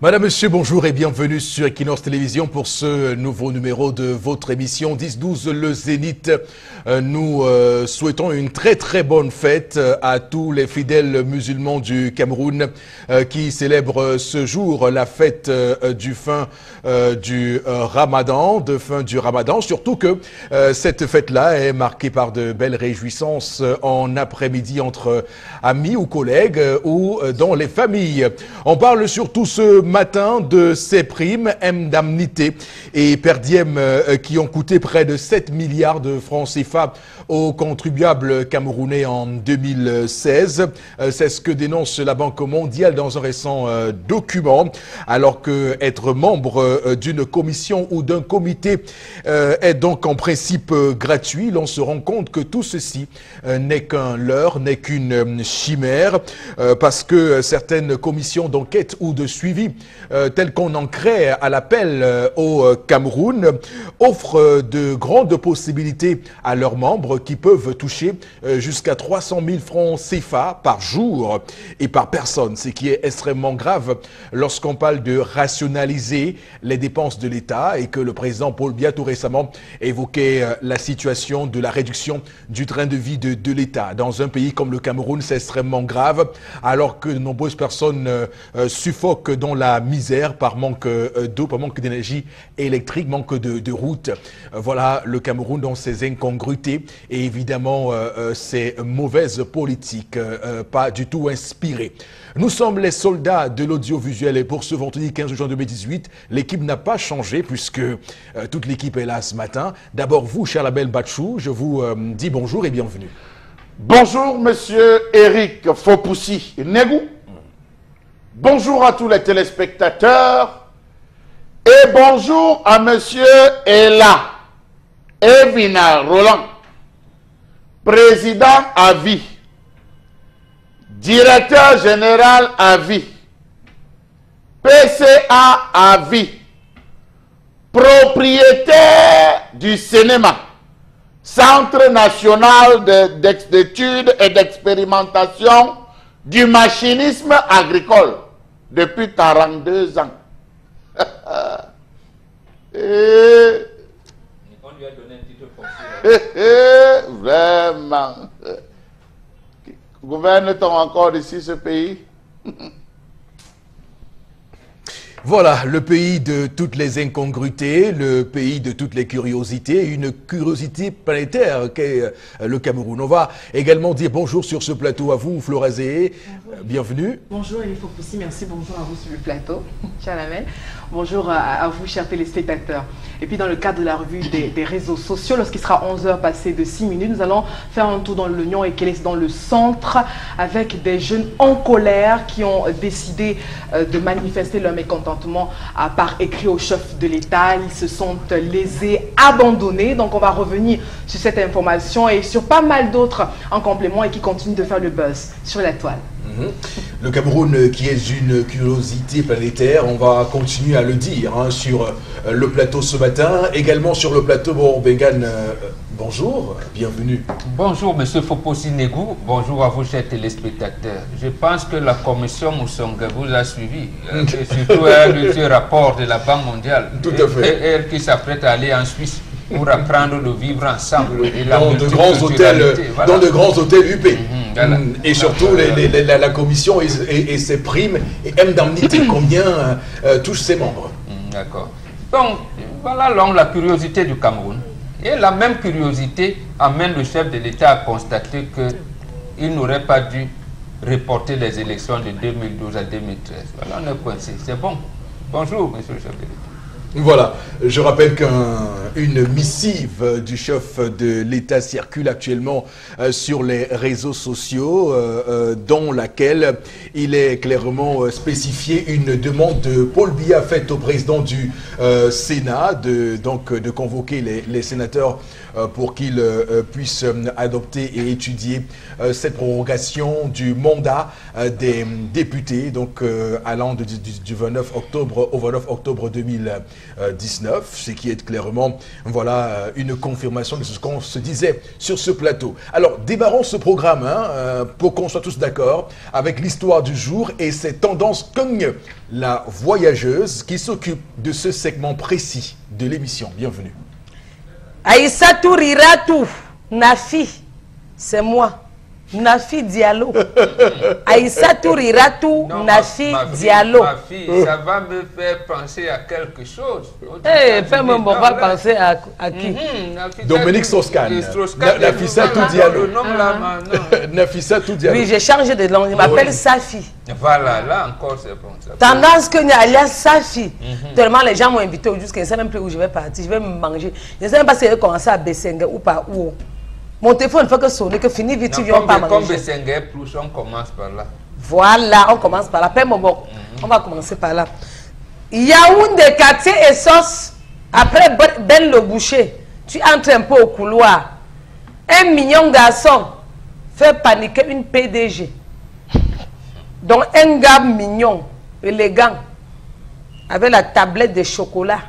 Madame, Monsieur, bonjour et bienvenue sur Equinox Télévision pour ce nouveau numéro de votre émission 10-12 Le Zénith. Nous souhaitons une très bonne fête à tous les fidèles musulmans du Cameroun qui célèbrent ce jour la fête du fin du Ramadan, surtout que cette fête-là est marquée par de belles réjouissances en après-midi entre amis ou collègues ou dans les familles. On parle surtout ce matin de ces primes indemnités et per diem qui ont coûté près de 7 milliards de francs CFA aux contribuables camerounais en 2016. C'est ce que dénonce la Banque mondiale dans un récent document. Alors que être membre d'une commission ou d'un comité est donc en principe gratuit, l'on se rend compte que tout ceci n'est qu'un leurre, n'est qu'une chimère, parce que certaines commissions d'enquête ou de suivi telles qu'on en crée à l'appel au Cameroun offrent de grandes possibilités à leurs membres qui peuvent toucher jusqu'à 300 000 francs CFA par jour et par personne, ce qui est extrêmement grave lorsqu'on parle de rationaliser les dépenses de l'État et que le président Paul Biya tout récemment évoquait la situation de la réduction du train de vie de l'État. Dans un pays comme le Cameroun, c'est extrêmement grave alors que de nombreuses personnes suffoquent dans la misère par manque d'eau, par manque d'énergie électrique, manque de routes. Voilà le Cameroun dans ses incongruités et évidemment ses mauvaises politiques, pas du tout inspirées. Nous sommes les soldats de l'audiovisuel et pour ce vendredi 15 juin 2018, l'équipe n'a pas changé puisque toute l'équipe est là ce matin. D'abord vous, cher Label Batchou, je vous dis bonjour et bienvenue. Bonjour monsieur Eric Fopoussi Negou. Bonjour à tous les téléspectateurs et bonjour à monsieur Ella Evina Roland, président à vie, directeur général à vie, PCA à vie, propriétaire du cinéma, Centre national d'études et d'expérimentation du machinisme agricole depuis 42 ans. On lui a donné un titre foncier. Vraiment. Gouverne-t-on encore ici ce pays? Voilà, le pays de toutes les incongruités, le pays de toutes les curiosités, une curiosité planétaire qu'est le Cameroun. On va également dire bonjour sur ce plateau à vous, Florazé. Bienvenue. Bonjour Elie Fopoussi, merci, bonjour à vous sur le plateau, cher Lamel. Bonjour à vous, chers téléspectateurs. Et puis dans le cadre de la revue des réseaux sociaux, lorsqu'il sera 11h passé de 6 minutes, nous allons faire un tour dans l'Oignon et qu'elle est dans le centre avec des jeunes en colère qui ont décidé de manifester leur mécontentement par écrit au chef de l'État. Ils se sont lésés, abandonnés. Donc on va revenir sur cette information et sur pas mal d'autres en complément et qui continuent de faire le buzz sur la toile. Le Cameroun qui est une curiosité planétaire, on va continuer à le dire sur le plateau ce matin, également sur le plateau Bengan. Bonjour, bienvenue. Bonjour monsieur Fopoussi Negou, bonjour à vous chers téléspectateurs. Je pense que la commission Moussonga vous a suivi, et surtout le rapport de la Banque mondiale. Tout à fait. Et elle qui s'apprête à aller en Suisse pour apprendre le vivre ensemble. Et la dans de grands hôtels, voilà. Dans de grands hôtels UP. Voilà. Et surtout la commission et ses primes et indemnités, combien touchent ses membres. D'accord. Donc voilà la curiosité du Cameroun. Et la même curiosité amène le chef de l'État à constater qu'il n'aurait pas dû reporter les élections de 2012 à 2013. Voilà, on est coincé. C'est bon. Bonjour, monsieur le chef de l'État. Voilà, je rappelle qu'une missive du chef de l'État circule actuellement sur les réseaux sociaux dans laquelle il est clairement spécifié une demande de Paul Biya faite au président du Sénat de convoquer les sénateurs pour qu'il puisse adopter et étudier cette prorogation du mandat des députés, donc allant du 29 octobre au 29 octobre 2019, ce qui est clairement, voilà, une confirmation de ce qu'on se disait sur ce plateau. Alors, démarrons ce programme pour qu'on soit tous d'accord avec l'histoire du jour et ses tendances cogne la voyageuse qui s'occupe de ce segment précis de l'émission. Bienvenue. Aïssatou Riratou, Nafi, c'est moi. Nafi Diallo. Aïssatou Riratou, Nafi Diallo. Ma fille, ça va me faire penser à quelque chose. Fais-moi on va penser à qui? Dominique Strauss-Kahn. Nafissatou Diallo. Nafissatou Diallo. Oui, j'ai changé de langue. Il m'appelle Safi. Voilà, là encore c'est bon. Tendance que alias Safi. Tellement les gens m'ont invité jusqu'à je ne sais même plus où je vais partir. Je vais me manger. Je ne sais même pas si je vais commencer à baisser ou pas. Où. Mon téléphone ne fait que sonner, que fini vite, tu viens pas manger. Comme Bessengue plus, on commence par là. Voilà, on commence par là. On va commencer par là. Yaoundé, quartier et sauce. Après Ben le boucher, tu entres un peu au couloir. Un mignon garçon fait paniquer une PDG. Donc un gars mignon, élégant, avec la tablette de chocolat,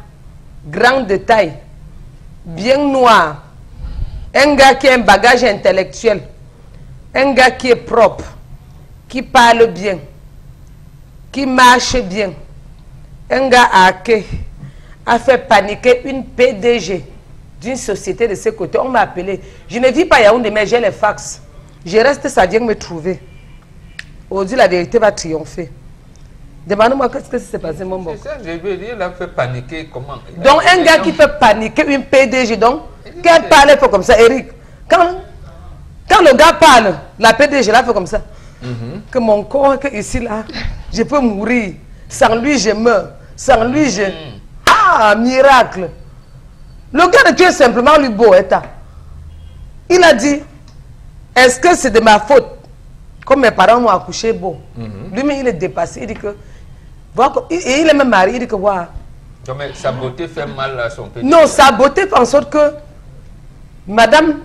grande de taille, bien noir. Un gars qui a un bagage intellectuel, un gars qui est propre, qui parle bien, qui marche bien, un gars hacké a fait paniquer une PDG d'une société de ce côté. On m'a appelé. Je ne vis pas Yaoundé, mais j'ai les fax. Je reste, ça vient me trouver. Aujourd'hui, la vérité va triompher. Demande-moi qu'est-ce qui s'est passé, mon bon. C'est ça, je veux dire, il a fait paniquer comment? Donc, un gars qui fait paniquer une PDG, donc, qu'elle parle, fait comme ça, Eric. Quand le gars parle, la PDG, là, fait comme ça. Que mon corps, que ici, là, je peux mourir. Sans lui, je meurs. Sans lui, je... Ah, miracle. Le gars de Dieu est simplement lui beau, état. Il a dit, est-ce que c'est de ma faute? Comme mes parents m'ont accouché beau. Lui-même, il est dépassé. Il dit que... Et il est même marié. Il dit que... Wow. Donc, mais sa beauté fait mal à son pédé. Non, sa beauté fait en sorte que... Madame...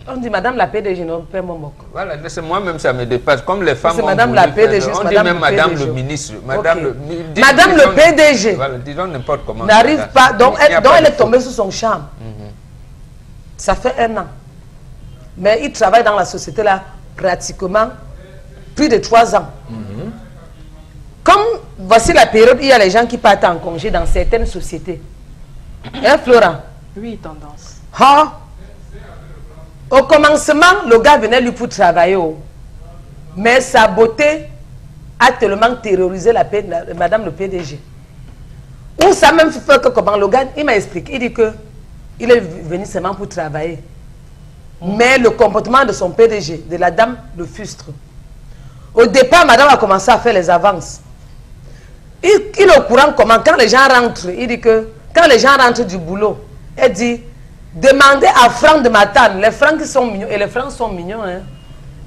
On dit Madame la PDG, non, Père Momok. Voilà, c'est moi-même, ça me dépasse. Comme les femmes... C'est Madame la PDG, on dit même Madame le ministre. Madame le PDG. Voilà, disons n'importe comment. N'arrive pas... Donc, elle est tombée sous son charme. Ça fait 1 an. Mais il travaille dans la société là pratiquement plus de 3 ans. Comme voici la période où il y a les gens qui partent en congé dans certaines sociétés. Hein, Florent? Oui, tendance. Ha? Au commencement, le gars venait lui pour travailler. Mais sa beauté a tellement terrorisé Madame le PDG. Ou ça même fait que comment le gars, il m'a expliqué, il dit que il est venu seulement pour travailler. Mais le comportement de son PDG, de la dame, le frustre. Au départ, madame a commencé à faire les avances. Il est au courant comment, quand les gens rentrent, il dit que, quand les gens rentrent du boulot, elle dit, demandez à Franck de Matane, les Francs qui sont mignons, et les Francs sont mignons, hein.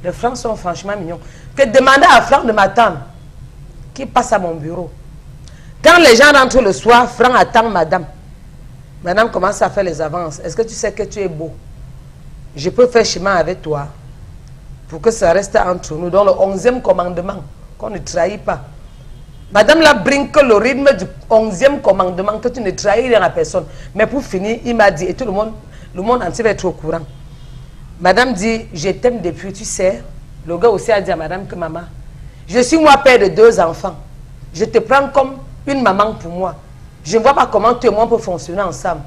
Les Francs sont franchement mignons, que demandez à Franck de Matane, qui passe à mon bureau. Quand les gens rentrent le soir, Franck attend madame. Madame commence à faire les avances. Est-ce que tu sais que tu es beau? Je peux faire chemin avec toi pour que ça reste entre nous. Dans le 11e commandement, qu'on ne trahit pas. Madame la brinque le rythme du 11e commandement, que tu ne trahis rien à personne. Mais pour finir, il m'a dit, et tout le monde entier va être au courant. Madame dit, je t'aime depuis, tu sais. Le gars aussi a dit à madame que maman, je suis moi père de 2 enfants. Je te prends comme une maman pour moi. Je ne vois pas comment toi et moi on peut fonctionner ensemble.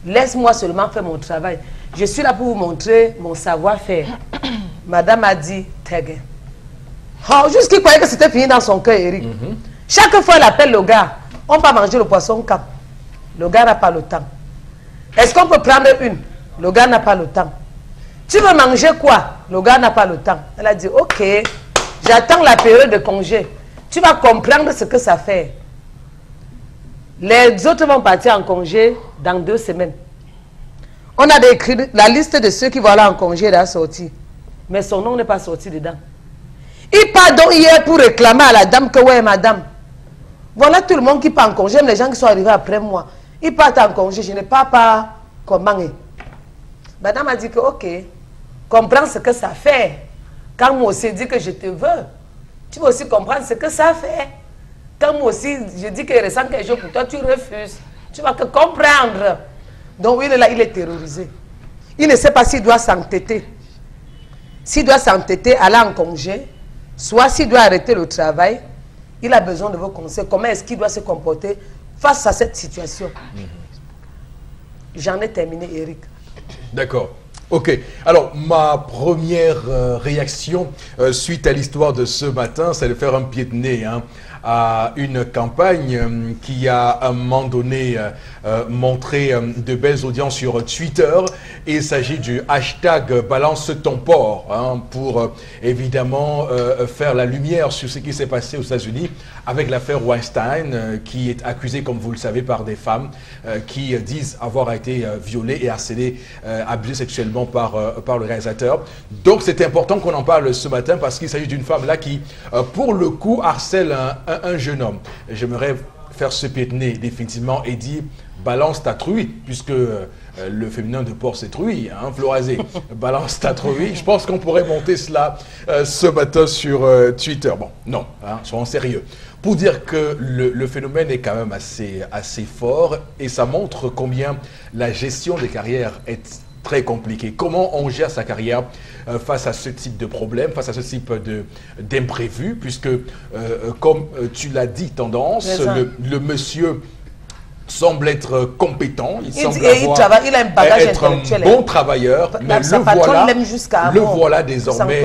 Laisse-moi seulement faire mon travail. Je suis là pour vous montrer mon savoir-faire. Madame a dit, Tege. Oh, juste qu'il croyait que c'était fini dans son cœur, Eric. Chaque fois elle appelle le gars, on va manger le poisson cap. Le gars n'a pas le temps. Est-ce qu'on peut prendre une? Le gars n'a pas le temps. Tu veux manger quoi? Le gars n'a pas le temps. Elle a dit, ok, j'attends la période de congé. Tu vas comprendre ce que ça fait. Les autres vont partir en congé dans 2 semaines. On a écrit la liste de ceux qui vont aller en congé et sortir. Mais son nom n'est pas sorti dedans. Il part donc hier pour réclamer à la dame que, ouais, madame, voilà tout le monde qui part en congé, même les gens qui sont arrivés après moi. Ils partent en congé, je n'ai pas comment. Madame a dit que, ok, comprends ce que ça fait. Quand moi aussi dit que je te veux, tu vas aussi comprendre ce que ça fait. Quand moi aussi je dis que je ressens quelque chose pour toi, tu refuses. Tu vas que comprendre. Donc oui, il est là, il est terrorisé. Il ne sait pas s'il doit s'entêter. S'il doit s'entêter, aller en congé, soit s'il doit arrêter le travail, il a besoin de vos conseils. Comment est-ce qu'il doit se comporter face à cette situation? J'en ai terminé, Eric. D'accord. Ok. Alors, ma première réaction suite à l'histoire de ce matin, c'est de faire un pied de nez à une campagne qui a à un moment donné montré de belles audiences sur Twitter. Et il s'agit du hashtag Balance ton port pour évidemment faire la lumière sur ce qui s'est passé aux États-Unis avec l'affaire Weinstein qui est accusée, comme vous le savez, par des femmes qui disent avoir été violées et harcelées, abusées sexuellement par le réalisateur. Donc c'est important qu'on en parle ce matin parce qu'il s'agit d'une femme là qui, pour le coup, harcèle un jeune homme. J'aimerais faire ce pied de nez définitivement et dire balance ta truie, puisque le féminin de port c'est truie, Florazé, balance ta truie. Je pense qu'on pourrait monter cela ce matin sur Twitter. Bon, non, soyons sérieux. Pour dire que le phénomène est quand même assez fort et ça montre combien la gestion des carrières est très compliqué. Comment on gère sa carrière face à ce type de problème, face à ce type d'imprévu, puisque, comme tu l'as dit, Tendance, le monsieur semble être compétent, il semble il a un bagage être un bon travailleur, mais le voilà désormais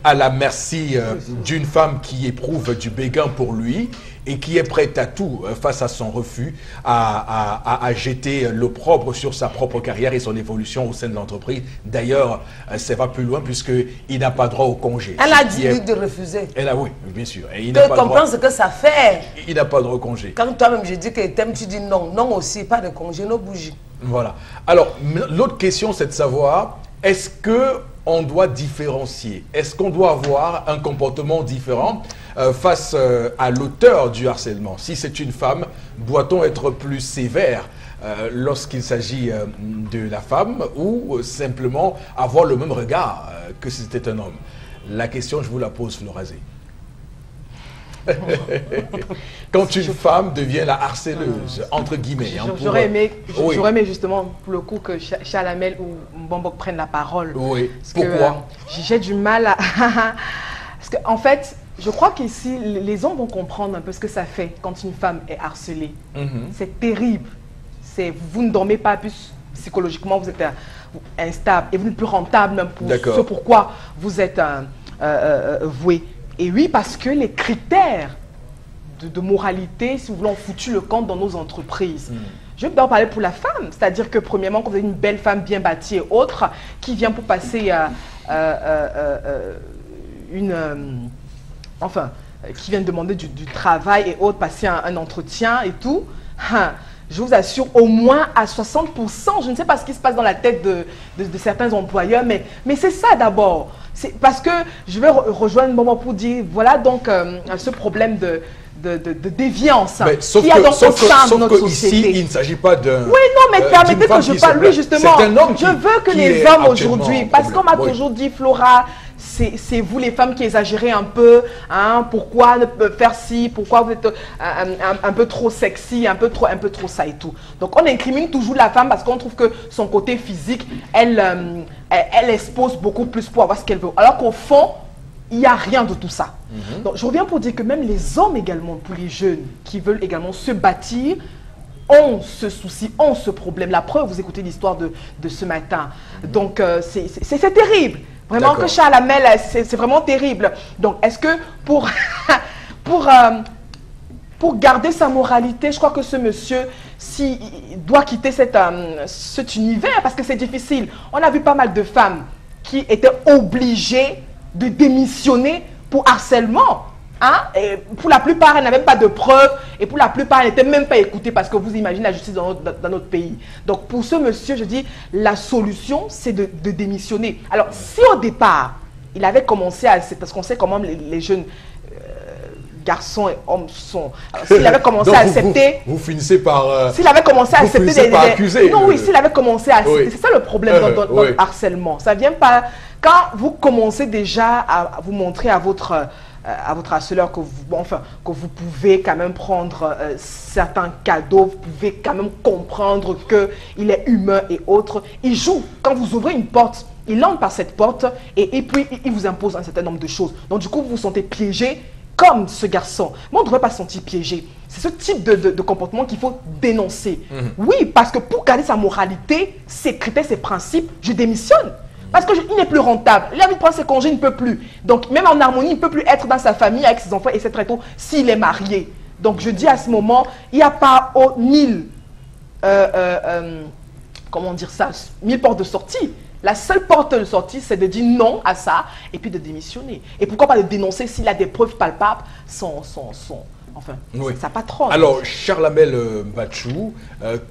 à la merci d'une femme qui éprouve du béguin pour lui et qui est prête à tout face à son refus à jeter l'opprobre sur sa propre carrière et son évolution au sein de l'entreprise. D'ailleurs, ça va plus loin puisqu'il n'a pas droit au congé. Elle a dit de refuser. Elle a, oui, bien sûr. Et il tu comprends ce que ça fait. Il n'a pas droit au congé. Quand toi-même je dis que t'aimes, tu dis non. Non aussi, pas de congé, nos bougies. Voilà. Alors, l'autre question, c'est de savoir, est-ce qu'on doit différencier? Est-ce qu'on doit avoir un comportement différent face à l'auteur du harcèlement? Si c'est une femme, doit-on être plus sévère lorsqu'il s'agit de la femme ou simplement avoir le même regard que si c'était un homme? La question, je vous la pose, Florazé. Quand une femme devient la harceleuse, entre guillemets. J'aurais aimé justement, pour le coup, que Chalamel ou Mbambok prennent la parole. Oui. Parce pourquoi j'ai du mal à... Parce qu'en fait, je crois qu'ici, les hommes vont comprendre un peu ce que ça fait quand une femme est harcelée. C'est terrible. Vous ne dormez pas plus psychologiquement, vous êtes instable et vous n'êtes plus rentable même pour ce pourquoi vous êtes voué. Et oui, parce que les critères de moralité, si vous voulez, ont foutu le camp dans nos entreprises. Je vais d'abord parler pour la femme, c'est-à-dire que premièrement, quand vous avez une belle femme bien bâtie et autre, qui vient pour passer qui vient demander du travail et autres, passer un entretien et tout, je vous assure, au moins à 60%, je ne sais pas ce qui se passe dans la tête de certains employeurs, mais c'est ça d'abord. Parce que je vais rejoindre Maman pour dire, voilà donc ce problème de déviance qu'il y a dans au sein de notre société. Ici, il ne s'agit pas d'un... Oui, non, mais permettez que je parle. Oui, justement, je veux que les hommes aujourd'hui, parce qu'on m'a toujours dit, Flora, c'est vous les femmes qui exagérez un peu, pourquoi ne faire ci, pourquoi vous êtes un peu trop sexy, un peu trop ça et tout. Donc on incrimine toujours la femme parce qu'on trouve que son côté physique, elle expose beaucoup plus pour avoir ce qu'elle veut. Alors qu'au fond, il n'y a rien de tout ça. Donc je reviens pour dire que même les hommes également, pour les jeunes qui veulent également se bâtir, ont ce souci, ont ce problème. La preuve, vous écoutez l'histoire de ce matin. Donc c'est terrible. Vraiment que Chalamel, c'est vraiment terrible. Donc, est-ce que pour garder sa moralité, je crois que ce monsieur, s'il doit quitter cet univers, parce que c'est difficile. On a vu pas mal de femmes qui étaient obligées de démissionner pour harcèlement. Et pour la plupart, elles n'avaient même pas de preuves et pour la plupart, elles n'étaient même pas écoutées parce que vous imaginez la justice dans notre pays. Donc pour ce monsieur, je dis, la solution, c'est de démissionner. Alors si au départ, il avait commencé parce qu'on sait comment les jeunes garçon et homme sont... S'il avait commencé à accepter... Vous finissez par... s'il avait commencé à accepter par accuser. Non, oui, s'il avait commencé à accepter... Oui. C'est ça le problème dans Oui. le harcèlement. Ça vient pas... Quand vous commencez déjà à vous montrer à votre harceleur que vous pouvez quand même prendre certains cadeaux, vous pouvez quand même comprendre qu'il est humain et autres, il joue. Quand vous ouvrez une porte, il entre par cette porte et puis il vous impose un certain nombre de choses. Donc du coup, vous vous sentez piégé comme ce garçon. Mais on ne devrait pas se sentir piégé. C'est ce type de comportement qu'il faut dénoncer. Oui, parce que pour garder sa moralité, ses critères, ses principes, je démissionne. Parce qu'il n'est plus rentable. Il a envie de prendre ses congés, il ne peut plus. Donc, même en harmonie, il ne peut plus être dans sa famille avec ses enfants et c'est très tôt s'il est marié. Donc, je dis à ce moment, il n'y a pas comment dire ça, 1000 portes de sortie. La seule porte de sortie, c'est de dire non à ça et puis de démissionner. Et pourquoi pas de dénoncer s'il a des preuves palpables enfin, Oui. sa patronne. Alors, Charlamel Bachou,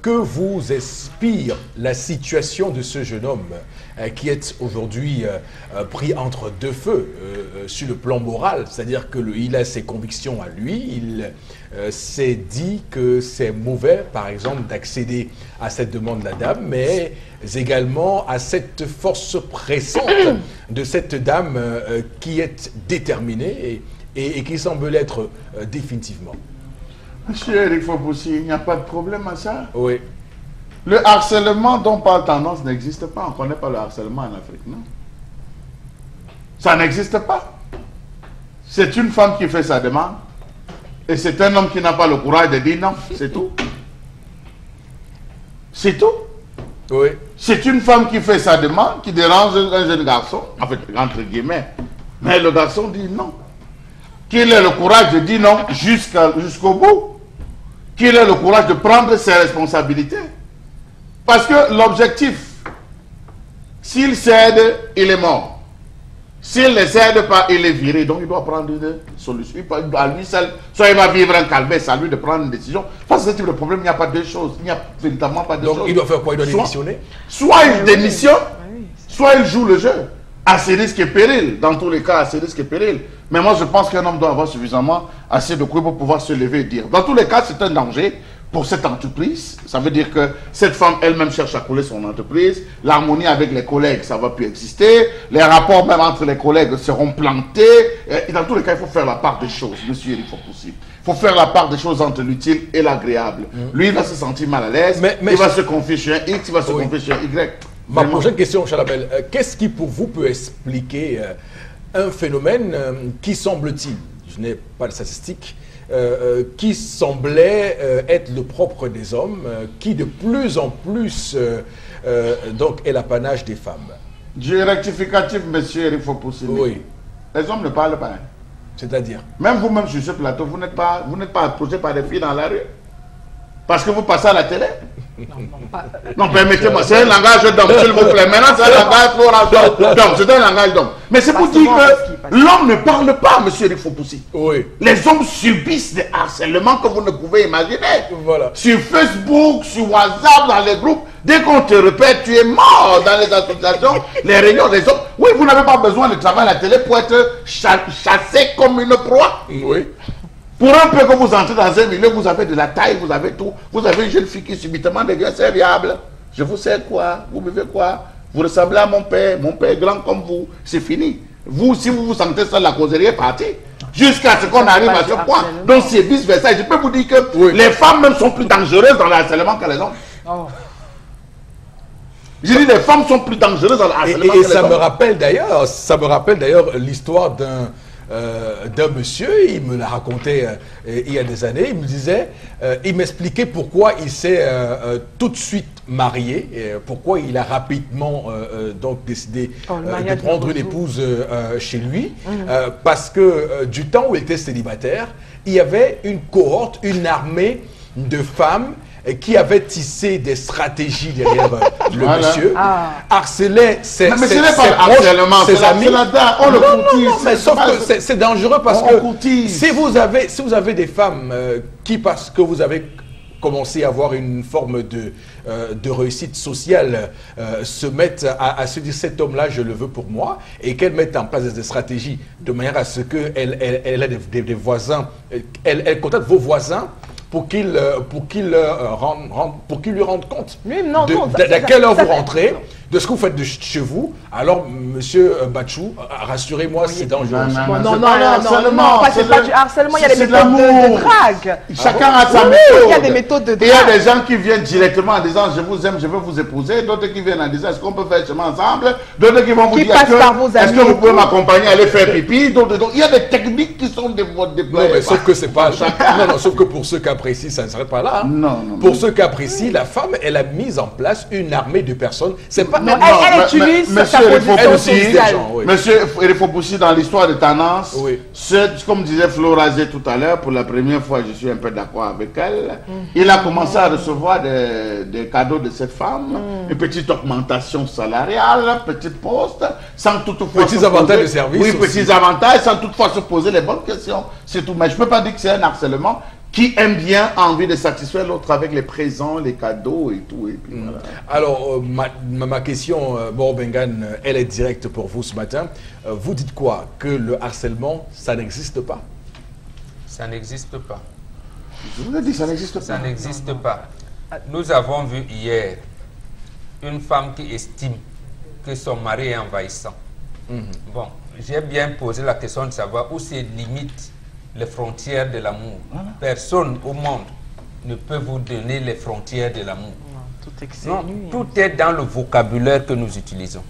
que vous inspire la situation de ce jeune homme qui est aujourd'hui pris entre deux feux sur le plan moral? C'est-à-dire qu'il a ses convictions à lui, il s'est dit que c'est mauvais, par exemple, d'accéder à cette demande de la dame, mais également à cette force pressante de cette dame qui est déterminée et qui semble l'être définitivement. Monsieur Eric Fopoussi, il n'y a pas de problème à ça. Oui. Le harcèlement dont parle Tendance n'existe pas. On ne connaît pas le harcèlement en Afrique, non? Ça n'existe pas. C'est une femme qui fait sa demande et c'est un homme qui n'a pas le courage de dire non. C'est tout. C'est tout. Oui. C'est une femme qui fait sa demande, qui dérange un jeune garçon, en fait, entre guillemets. Mais le garçon dit non. Qu'il ait le courage de dire non jusqu'au bout. Qu'il ait le courage de prendre ses responsabilités. Parce que l'objectif, s'il cède, il est mort. S'il ne cède pas, il est viré. Donc il doit prendre une solution. À lui seul, soit il va vivre un calvaire, c'est à lui de prendre une décision. Face à ce type de problème, il n'y a pas deux choses. Il n'y a véritablement pas deux choses. Donc il doit faire quoi? Il doit démissionner? Soit il démissionne, soit il joue le jeu. À ses risques et périls. Dans tous les cas, à ses risques et périls. Mais moi, je pense qu'un homme doit avoir suffisamment assez de couilles pour pouvoir se lever et dire. Dans tous les cas, c'est un danger pour cette entreprise. Ça veut dire que cette femme elle-même cherche à couler son entreprise. L'harmonie avec les collègues, ça ne va plus exister. Les rapports même entre les collègues seront plantés. Et dans tous les cas, il faut faire la part des choses, monsieur Eric Fopoussi. Il faut faire la part des choses entre l'utile et l'agréable. Lui, il va se sentir mal à l'aise. Il va se confier sur un X, il va se confier sur un Y. Ma prochaine question, Charlamel, qu'est-ce qui pour vous peut expliquer un phénomène qui semble-t-il, je n'ai pas de statistiques, qui semblait être le propre des hommes, qui de plus en plus donc est l'apanage des femmes? Dieu rectificatif, monsieur Eric Fopoussi. Oui. Les hommes ne parlent pas. C'est-à-dire? Même vous-même sur ce plateau, vous n'êtes pas approché par des filles dans la rue. Parce que vous passez à la télé. Non, permettez-moi, c'est un langage d'homme, s'il vous plaît. Maintenant, c'est un langage d'homme, c'est un langage d'homme. Mais c'est pour dire que l'homme ne parle pas, monsieur Eric Fopoussi. Oui. Les hommes subissent des harcèlements que vous ne pouvez imaginer. Voilà. Sur Facebook, sur WhatsApp, dans les groupes, dès qu'on te répète, tu es mort dans les associations, les réunions des hommes. Oui, vous n'avez pas besoin de travailler à la télé pour être chassé comme une proie. Oui. Pour un peu que vous entrez dans un milieu, vous avez de la taille, vous avez tout. Vous avez une jeune fille qui subitement devient serviable. Je vous sais quoi? Vous buvez quoi? Vous ressemblez à mon père est grand comme vous. C'est fini. Vous, si vous vous sentez seul, la causerie est partie. Jusqu'à ce qu'on arrive à ce point. Donc c'est vice-versa. Je peux vous dire que les femmes même sont plus dangereuses dans le harcèlement que les hommes. Oh. Je dis les femmes sont plus dangereuses dans le harcèlement que les hommes. Et ça me rappelle d'ailleurs l'histoire d'un monsieur, il me l'a raconté il y a des années, il me disait, il m'expliquait pourquoi il s'est tout de suite marié, et pourquoi il a rapidement donc décidé de prendre une épouse chez lui, parce que du temps où il était célibataire, il y avait une cohorte, une armée de femmes qui avait tissé des stratégies derrière le monsieur, harcelait ses amis. On le courtise. Mais sauf que c'est dangereux parce que si vous avez des femmes qui, parce que vous avez commencer à avoir une forme de réussite sociale, se mettent à se dire cet homme-là, je le veux pour moi, et qu'elle mette en place des stratégies de manière à ce qu'elle a des voisins, elle contacte vos voisins pour qu'ils lui rendent compte de quelle heure vous rentrez, de ce que vous faites de chez vous. Alors, monsieur Bachou, rassurez-moi, c'est dangereux. Non, c'est pas du harcèlement, il y a des méthodes de drague. Chacun a sa méthode. Il y a des méthodes de drague. Il y a des gens qui viennent directement en disant je vous aime, je veux vous épouser. D'autres qui viennent en disant est-ce qu'on peut faire chemin ensemble. D'autres qui vont vous dire est-ce que vous pouvez m'accompagner à aller faire pipi. Donc, il y a des techniques qui sont déployées. Non, mais sauf que c'est pas. Non, sauf que pour ceux qui apprécient, ça ne s'arrête pas là. Non. Pour ceux qui apprécient, la femme, elle a mis en place une armée de personnes. C'est pas. Non, elle utilise sa position sociale. Monsieur Erifopoussi, dans l'histoire de tendance, comme disait Florazé tout à l'heure, pour la première fois, je suis un peu d'accord avec elle. Il a commencé à recevoir des cadeaux de cette femme, une petite augmentation salariale, petit poste, sans toutefois. Petits avantages de service. Oui, petits avantages, sans toutefois se poser les bonnes questions. C'est tout. Mais je ne peux pas dire que c'est un harcèlement. Qui aime bien a envie de satisfaire l'autre avec les présents, les cadeaux et tout. Et puis voilà. Alors, ma question, Bengan, elle est directe pour vous ce matin. Vous dites quoi? Que le harcèlement, ça n'existe pas? Ça n'existe pas. Je vous l'ai dit, ça n'existe pas. Ça n'existe pas. Nous avons vu hier une femme qui estime que son mari est envahissant. Bon, j'ai bien posé la question de savoir où se limitent les frontières de l'amour. Personne au monde ne peut vous donner les frontières de l'amour. Non, tout est dans le vocabulaire que nous utilisons.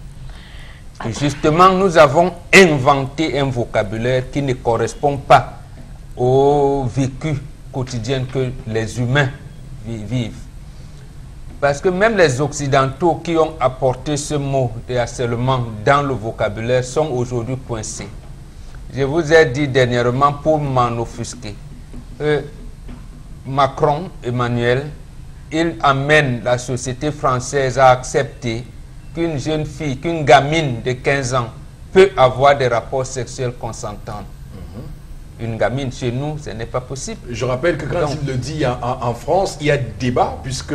Et justement, nous avons inventé un vocabulaire qui ne correspond pas au vécu quotidien que les humains vivent. Parce que même les Occidentaux qui ont apporté ce mot de harcèlement dans le vocabulaire sont aujourd'hui coincés. Je vous ai dit dernièrement, pour m'en offusquer, Macron, Emmanuel, il amène la société française à accepter qu'une jeune fille, qu'une gamine de 15 ans peut avoir des rapports sexuels consentants. Une gamine chez nous, ce n'est pas possible. Je rappelle que quand il le dit en France, il y a débat puisque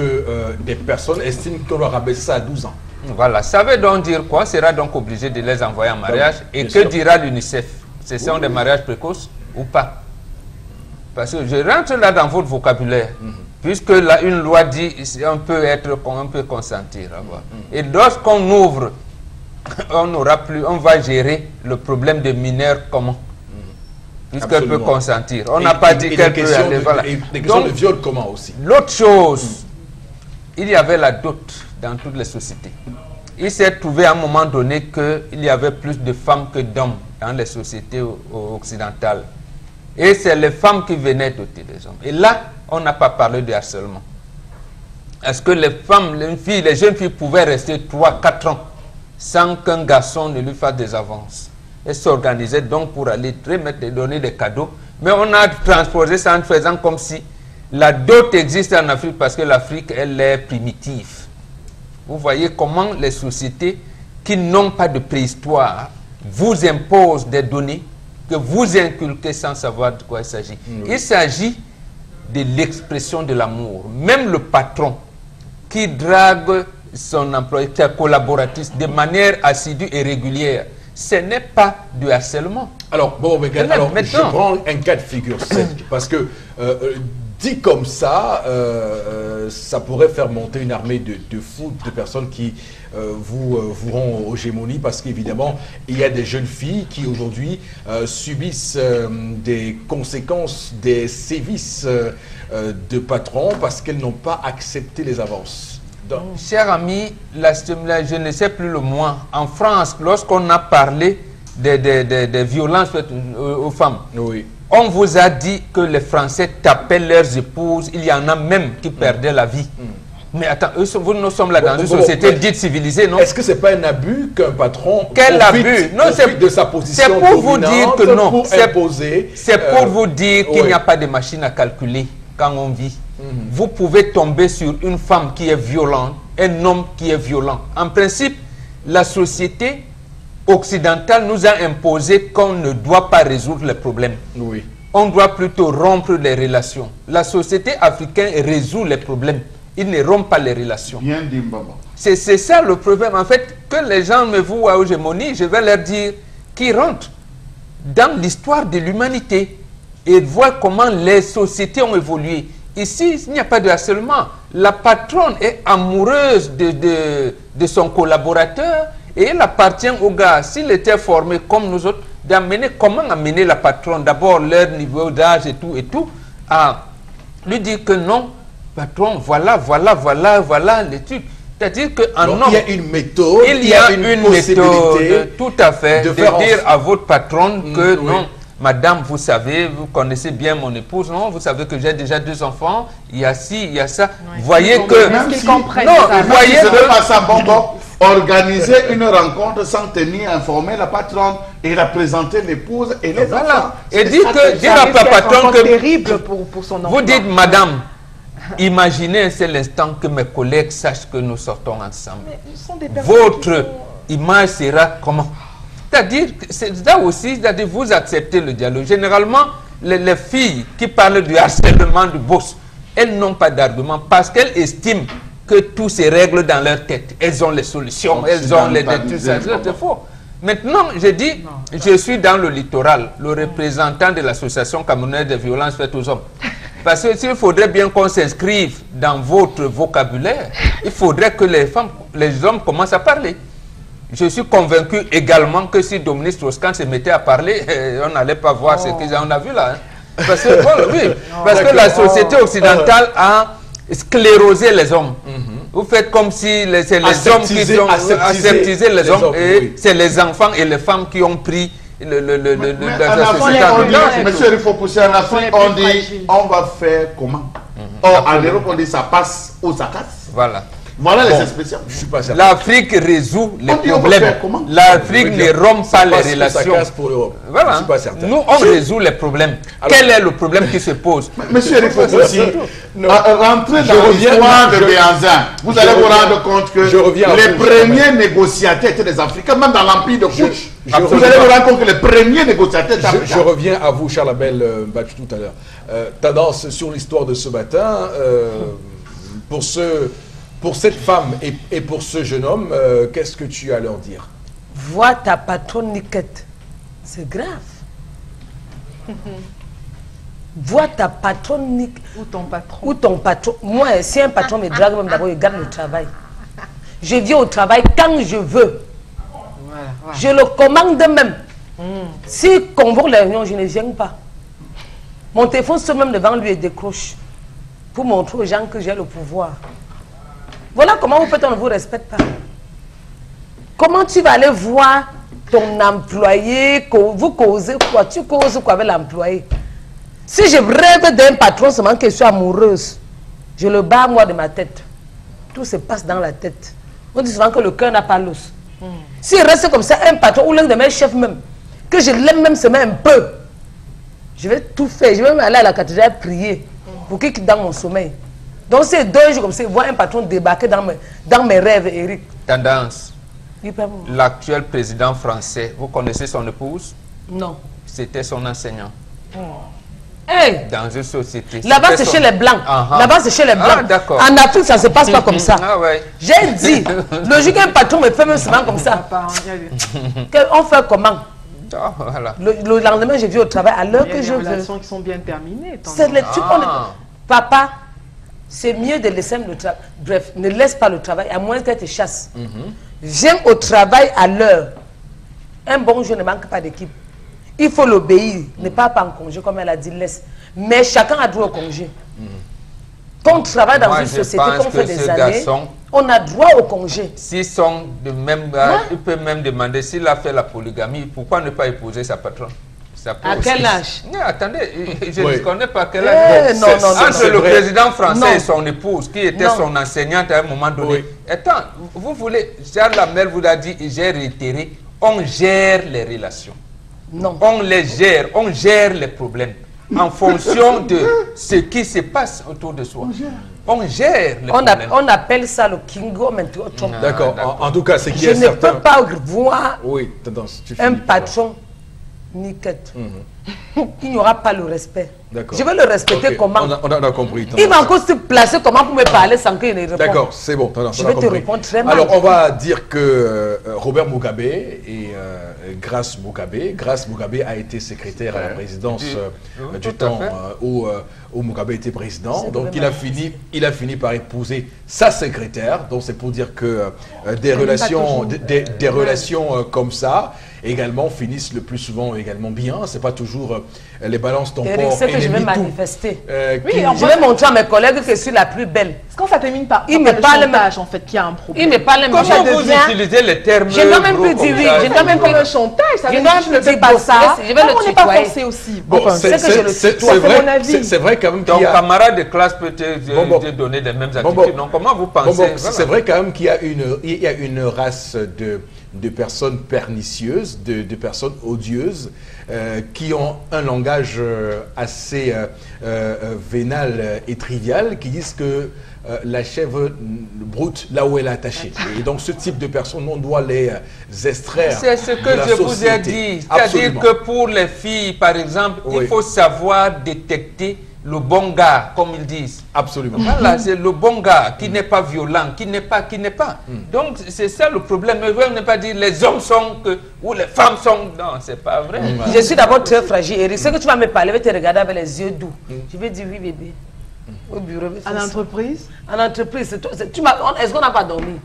des personnes estiment qu'on leur abaisse ça à 12 ans. Voilà, ça veut donc dire quoi? Sera donc obligé de les envoyer en mariage. Et que dira l'UNICEF? Ce sont des mariages précoces ou pas? Parce que je rentre là dans votre vocabulaire. Puisque là, une loi dit on peut consentir. Et lorsqu'on ouvre, on va gérer le problème des mineurs comment? Puisqu'elle peut consentir. On n'a pas dit qu'elle peut aller. Voilà. Et des questions de viol comment aussi? L'autre chose, il y avait la dot dans toutes les sociétés. Il s'est trouvé à un moment donné qu'il y avait plus de femmes que d'hommes dans les sociétés occidentales. Et c'est les femmes qui venaient doter les hommes. Et là, on n'a pas parlé de harcèlement. Est-ce que les femmes, les jeunes filles pouvaient rester 3-4 ans sans qu'un garçon ne lui fasse des avances? Elles s'organisaient donc pour aller remettre, donner des cadeaux. Mais on a transposé ça en faisant comme si la dot existe en Afrique parce que l'Afrique, elle est primitive. Vous voyez comment les sociétés qui n'ont pas de préhistoire vous imposent des données que vous inculquez sans savoir de quoi il s'agit. Il s'agit de l'expression de l'amour. Même le patron qui drague son employé, qui est collaboratrice de manière assidue et régulière, ce n'est pas du harcèlement. Alors, je prends un cas de figure, parce que dit comme ça, ça pourrait faire monter une armée de fous, de personnes qui vous rend aux gémonies, parce qu'évidemment, il y a des jeunes filles qui aujourd'hui subissent des conséquences des sévices de patrons parce qu'elles n'ont pas accepté les avances. Cher ami, je ne sais plus le mois. En France, lorsqu'on a parlé des violences faites aux femmes, on vous a dit que les Français tapaient leurs épouses. Il y en a même qui perdaient la vie. Mais attends, nous sommes là dans une société dite civilisée, non? Est-ce que ce n'est pas un abus qu'un patron profite de sa position c'est pour vous dire que non. C'est pour vous dire qu'il n'y a pas de machine à calculer quand on vit. Vous pouvez tomber sur une femme qui est violente, un homme qui est violent. En principe, la société occidentale nous a imposé qu'on ne doit pas résoudre les problèmes. on doit plutôt rompre les relations. La société africaine résout les problèmes. Il ne rompt pas les relations. Bien dit, Mbamba. C'est ça le problème. En fait, que les gens me voient à Hégémonie, je vais leur dire qu'ils rentrent dans l'histoire de l'humanité et voient comment les sociétés ont évolué. Ici, il n'y a pas de harcèlement. La patronne est amoureuse de son collaborateur et il appartient au gars, s'il était formé comme nous autres, d'amener comment amener la patronne, d'abord leur niveau d'âge et tout, à lui dire que non, patron, voilà les trucs. C'est-à-dire qu'un homme... Il y a une méthode, il y a une possibilité méthode, tout à fait, de dire à votre patronne que oui. non, madame, vous savez, vous connaissez bien mon épouse, non, vous savez que j'ai déjà 2 enfants, il y a ci, il y a ça. Oui. Voyez Donc, que... même si- Non, vous voyez ce n'est que... pas ça, Bongo. Organiser une rencontre sans tenir informer la patronne et représenter l'épouse et les enfants. Voilà. Et C'est dire ça que, dire à la patronne que... terrible pour son enfant. Vous dites, madame, imaginez un seul instant que mes collègues sachent que nous sortons ensemble. Mais ce sont des personnes Votre qui sont- image sera comment? C'est-à-dire, c'est là aussi, c'est-à-dire vous acceptez le dialogue. Généralement, les filles qui parlent du harcèlement du boss, elles n'ont pas d'argument parce qu'elles estiment que tout se règle dans leur tête. Elles ont les solutions, elles ont les... Tout ça, c'est faux. Maintenant, je dis, je suis dans le littoral, le représentant de l'association camerounaise de violences faites aux hommes. Parce que s'il faudrait bien qu'on s'inscrive dans votre vocabulaire, il faudrait que les hommes commencent à parler. Je suis convaincu également que si Dominique Strauss-Kahn se mettait à parler, on n'allait pas voir ce qu'on a vu là. Hein. Parce que, bon, oui, parce que la société occidentale a sclérosé les hommes. Vous faites comme si c'est les hommes qui ont aseptisé les hommes et oui. C'est les enfants et les femmes qui ont pris la société. Monsieur, il faut pousser en Afrique, on dit on va faire comment? Or, en Europe, on dit ça passe ou ça casse. Voilà. Voilà les expressions. L'Afrique résout les problèmes. L'Afrique ne rompt pas les relations. Pour l'Europe. Voilà. Je suis pas certain. Nous, on résout les problèmes. Alors, quel est le problème qui se pose? Monsieur, il faut aussi rentrer dans l'histoire de Béhanzin. Vous allez vous rendre compte que les premiers négociateurs étaient des Africains, même dans l'empire de Kouch. Vous allez vous rendre compte que les premiers négociateurs étaient africains. Je reviens à vous, Charles Abel Batch, tout à l'heure. Tendance sur l'histoire de ce matin. Pour cette femme et pour ce jeune homme, qu'est-ce que tu as à leur dire? Vois ta patronne niquette. C'est grave. Vois ta patronne niquette. Ou ton patron. Ou ton patron. Moi, si un patron me drague, même d'abord, il garde le travail. Je viens au travail quand je veux. Voilà, voilà. Je le commande même. S'il convoque les réunions, je ne viens pas. Mon téléphone se même devant lui et décroche. Pour montrer aux gens que j'ai le pouvoir. Voilà comment vous faites, on ne vous respecte pas. Comment tu vas aller voir ton employé, vous causez quoi? Tu causes quoi avec l'employé? Si je rêve d'un patron seulement que je suis amoureuse, je le bats moi de ma tête. Tout se passe dans la tête. On dit souvent que le cœur n'a pas l'os. S'il reste comme ça, un patron ou l'un de mes chefs même, que je l'aime même seulement un peu, je vais tout faire. Je vais même aller à la cathédrale prier pour qu'il quitte dans mon sommeil. Donc c'est 2 jours comme ça, voir un patron débarquer dans mes rêves, Eric. Tendance. L'actuel président français, vous connaissez son épouse? Non. C'était son enseignant. Hey. Dans une société. Là-bas, c'est chez les Blancs. Là-bas, c'est chez les Blancs. En Afrique, ça ne se passe pas comme ça. Ouais. J'ai dit, le jour qu'un patron me fait même souvent comme ça. On fait comment? Voilà. Le lendemain, je viens au travail à l'heure que je veux. Il y a des relations qui sont bien terminées. C'est les trucs Papa, c'est mieux de laisser le travail. Bref, ne laisse pas le travail, à moins qu'elle te chasse. Viens au travail à l'heure. Un bon jour ne manque pas d'équipe. Il faut l'obéir, ne pas en congé, comme elle a dit, laisse. Mais chacun a droit au congé. Quand on travaille dans une société, qu'on fait des années, on a droit au congé. S'ils sont de même âge, il peut même demander, s'il a fait la polygamie, pourquoi ne pas épouser sa patronne? À quel âge? Attendez, je ne connais pas quel âge. Non, entre le président français et son épouse, qui était son enseignante à un moment donné. Attends, vous voulez, Charles Lamel vous a dit, j'ai réitéré, on gère les relations. Non. On les gère, on gère les problèmes en fonction de ce qui se passe autour de soi. On gère les problèmes. On appelle ça le Kingo maintenant. D'accord. En tout cas, c'est qui est certain. Je ne peux pas voir oui, tendance, un patron Niquette. Il n'y aura pas le respect. D'accord. Je vais le respecter comment? On a compris. Il va encore se placer comment pour me parler sans qu'il ne réponde. D'accord, c'est bon. Je vais te répondre très mal. Alors, on va dire que Robert Mugabe et Grace Mugabe a été secrétaire à la présidence du temps où Mugabe était président. Donc, il a fini par épouser sa secrétaire. Donc, c'est pour dire que des relations comme ça également finissent le plus souvent également bien. C'est pas toujours les balances ton Eric, c'est que je vais manifester. Je vais montrer à mes collègues que je suis la plus belle. Est-ce qu'on ça termine par il me parle chantage en fait qui a un problème? Il me parle Comment vous utilisez les termes? Je dois même plus dire oui. Je dois même plus le chantage. Ça je veut dois dire que je même ne fais plus pas dire ça. je vais le On n'est pas tutoyer. forcé aussi. Bon, c'est vrai quand même qu'il Ton y a... camarade de classe peut te donner les mêmes attitudes. Donc, comment vous pensez? C'est vrai quand même qu'il y a une race de personnes pernicieuses, de personnes odieuses, qui ont un langage assez vénal et trivial, qui disent que la chèvre broute là où elle est attachée. Et donc ce type de personnes, on doit les extraire. C'est ce que je vous ai dit. C'est-à-dire que pour les filles, par exemple, il faut savoir détecter le bon gars, comme ils disent. Absolument. Voilà, c'est le bon gars qui n'est pas violent, qui n'est pas. Donc, c'est ça le problème. Mais on ne pas dire les hommes sont ou les femmes sont. Non, c'est pas vrai. Je suis d'abord très fragile. Eric, ce que tu vas me parler, je vais te regarder avec les yeux doux. Je vais dire oui, bébé. Au bureau. En entreprise? En entreprise. Est-ce qu'on n'a pas dormi?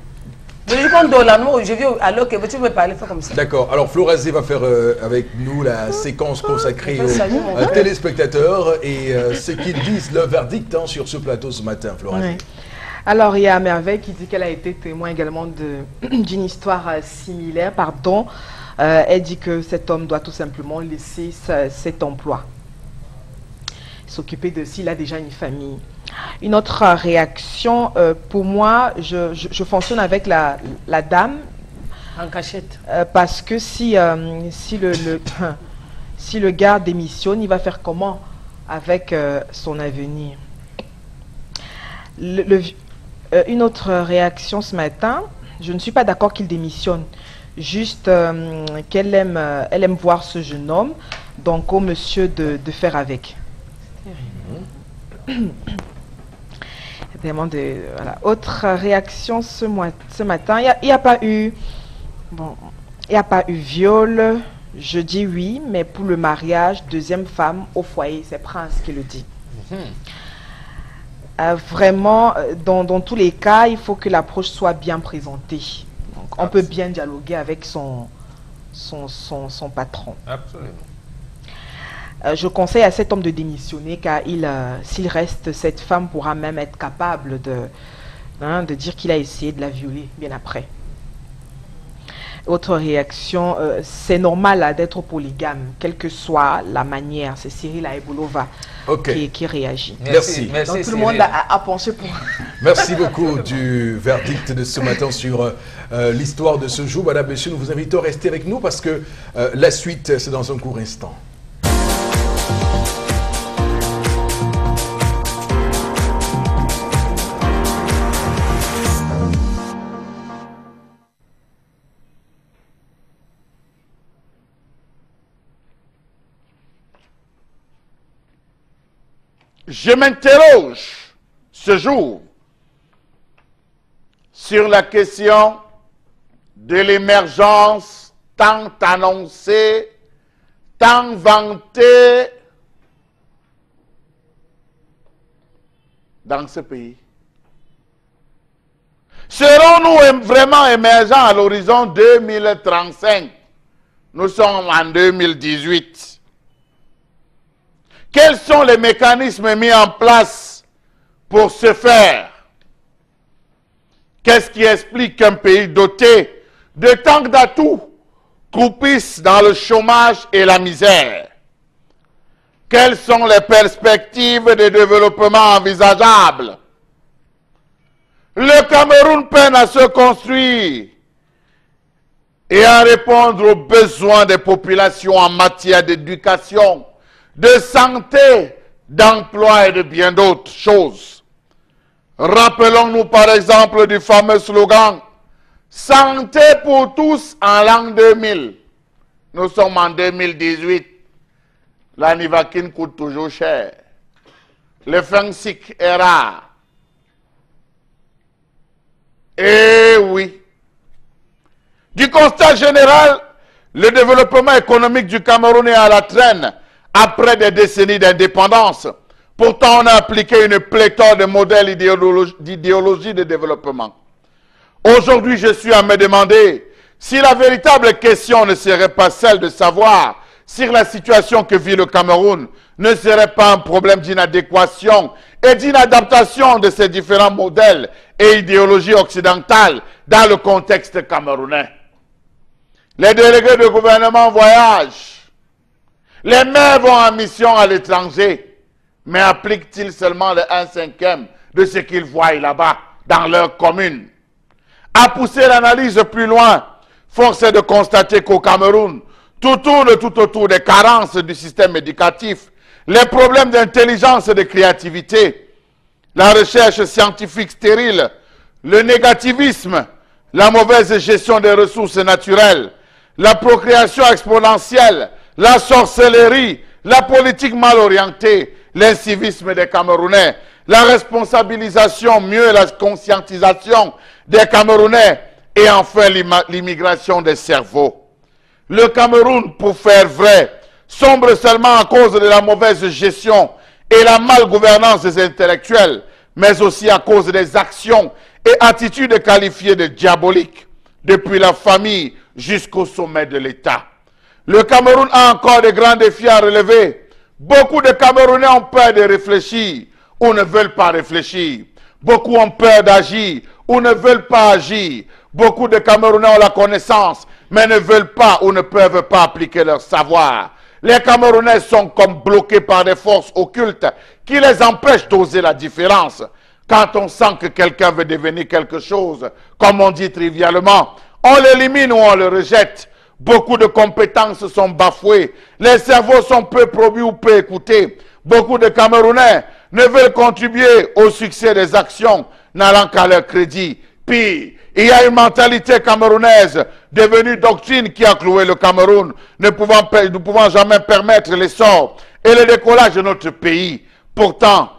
Je dis qu'on dort la nuit, je viens alors que tu veux me parler, fais comme ça. D'accord. Alors, Florazé va faire avec nous la séquence consacrée aux téléspectateurs et ce qu'ils disent, leur verdict sur ce plateau ce matin, Florazé. Oui. Alors, il y a Merveille qui dit qu'elle a été témoin également d'une histoire similaire. Pardon. Elle dit que cet homme doit tout simplement laisser cet emploi. S'occuper de s'il a déjà une famille. Une autre réaction, pour moi, je fonctionne avec la dame. En cachette. Parce que si le gars démissionne, il va faire comment avec son avenir? Une autre réaction ce matin, je ne suis pas d'accord qu'il démissionne. Juste qu'elle aime voir ce jeune homme, donc au monsieur de faire avec. Vraiment voilà. Autre réaction ce matin, il n'y a pas eu viol, je dis oui, mais pour le mariage, deuxième femme au foyer, c'est Prince qui le dit. Vraiment, dans tous les cas, il faut que l'approche soit bien présentée. Donc, on peut bien dialoguer avec son patron. Absolument. Je conseille à cet homme de démissionner car s'il reste, cette femme pourra même être capable de dire qu'il a essayé de la violer bien après. Autre réaction, c'est normal d'être polygame, quelle que soit la manière. C'est Cyril Aebolova qui réagit. Merci. Donc tout le monde a pensé pour... Merci beaucoup du verdict de ce matin sur l'histoire de ce jour. Madame, Monsieur, nous vous invitons à rester avec nous parce que la suite, c'est dans un court instant. Je m'interroge ce jour sur la question de l'émergence tant annoncée, tant vantée dans ce pays. Serons-nous vraiment émergents à l'horizon 2035? Nous sommes en 2018. Quels sont les mécanismes mis en place pour ce faire? Qu'est-ce qui explique qu'un pays doté de tant d'atouts croupisse dans le chômage et la misère? Quelles sont les perspectives de développement envisageables? Le Cameroun peine à se construire et à répondre aux besoins des populations en matière d'éducation, de santé, d'emploi et de bien d'autres choses. Rappelons-nous par exemple du fameux slogan « Santé pour tous en l'an 2000 ». Nous sommes en 2018. La Nivaquine coûte toujours cher. Le Feng-Sik est rare. Eh oui. Du constat général, le développement économique du Cameroun est à la traîne après des décennies d'indépendance. Pourtant, on a appliqué une pléthore de modèles d'idéologie de développement. Aujourd'hui, je suis à me demander si la véritable question ne serait pas celle de savoir si la situation que vit le Cameroun ne serait pas un problème d'inadéquation et d'inadaptation de ces différents modèles et idéologies occidentales dans le contexte camerounais. Les délégués de gouvernement voyagent. Les maires vont en mission à l'étranger. Mais appliquent-ils seulement le 1/5 de ce qu'ils voient là-bas, dans leur commune? À pousser l'analyse plus loin, force est de constater qu'au Cameroun, tout tourne tout autour des carences du système éducatif, les problèmes d'intelligence et de créativité, la recherche scientifique stérile, le négativisme, la mauvaise gestion des ressources naturelles, la procréation exponentielle, la sorcellerie, la politique mal orientée, l'incivisme des Camerounais, la responsabilisation, mieux la conscientisation des Camerounais et enfin l'immigration des cerveaux. Le Cameroun, pour faire vrai, sombre seulement à cause de la mauvaise gestion et la malgouvernance des intellectuels, mais aussi à cause des actions et attitudes qualifiées de diaboliques, depuis la famille jusqu'au sommet de l'État. Le Cameroun a encore de grands défis à relever. Beaucoup de Camerounais ont peur de réfléchir ou ne veulent pas réfléchir. Beaucoup ont peur d'agir ou ne veulent pas agir. Beaucoup de Camerounais ont la connaissance, mais ne veulent pas ou ne peuvent pas appliquer leur savoir. Les Camerounais sont comme bloqués par des forces occultes qui les empêchent d'oser la différence. Quand on sent que quelqu'un veut devenir quelque chose, comme on dit trivialement, on l'élimine ou on le rejette. Beaucoup de compétences sont bafouées. Les cerveaux sont peu probus ou peu écoutés. Beaucoup de Camerounais ne veulent contribuer au succès des actions n'allant qu'à leur crédit. Pire, il y a une mentalité camerounaise devenue doctrine qui a cloué le Cameroun, ne pouvant jamais permettre l'essor et le décollage de notre pays. Pourtant,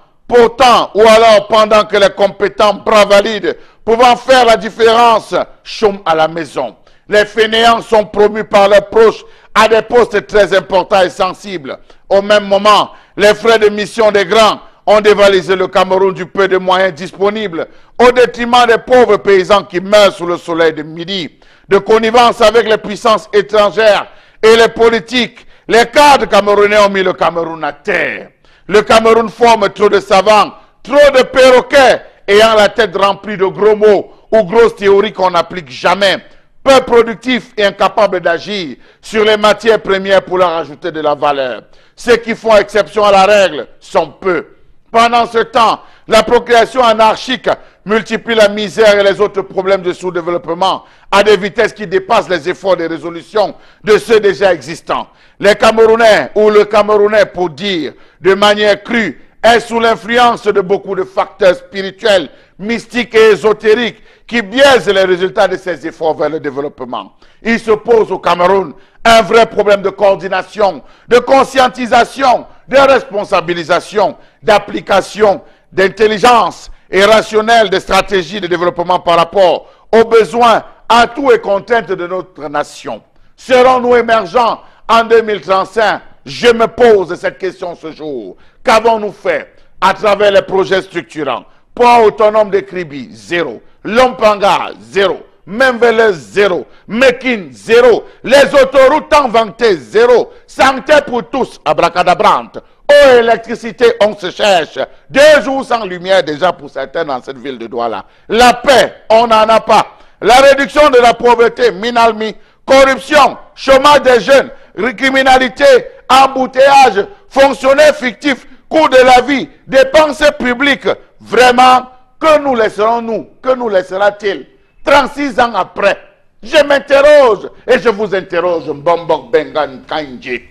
ou alors pendant que les compétents bras valides pouvant faire la différence chôment à la maison. Les fainéants sont promus par leurs proches à des postes très importants et sensibles. Au même moment, les frais de mission des grands ont dévalisé le Cameroun du peu de moyens disponibles, au détriment des pauvres paysans qui meurent sous le soleil de midi. De connivence avec les puissances étrangères et les politiques, les cadres camerounais ont mis le Cameroun à terre. Le Cameroun forme trop de savants, trop de perroquets ayant la tête remplie de gros mots ou grosses théories qu'on n'applique jamais. Peu productifs et incapables d'agir sur les matières premières pour leur ajouter de la valeur. Ceux qui font exception à la règle sont peu. Pendant ce temps, la procréation anarchique multiplie la misère et les autres problèmes de sous-développement à des vitesses qui dépassent les efforts de résolution de ceux déjà existants. Les Camerounais, ou le Camerounais pour dire de manière crue, est sous l'influence de beaucoup de facteurs spirituels, mystiques et ésotériques qui biaisent les résultats de ces efforts vers le développement. Il se pose au Cameroun un vrai problème de coordination, de conscientisation, de responsabilisation, d'application, d'intelligence et rationnelle des stratégies de développement par rapport aux besoins, atouts et contraintes de notre nation. Serons-nous émergents en 2035? Je me pose cette question ce jour. Qu'avons-nous fait à travers les projets structurants? Port autonome de Kribi, 0. Lompanga, 0. Membele, 0. Mekin, 0. Les autoroutes tant vantées, 0. Santé pour tous, abracadabrante. Eau et électricité, on se cherche. 2 jours sans lumière déjà pour certains dans cette ville de Douala. La paix, on n'en a pas. La réduction de la pauvreté, minalmi. Corruption, chômage des jeunes, criminalité, embouteillage, fonctionnaires fictifs, coût de la vie, dépenses publiques. Vraiment, que nous laisserons-nous? Que nous laissera-t-il 36 ans après? Je m'interroge et je vous interroge, Mbombok Bengan Kanji.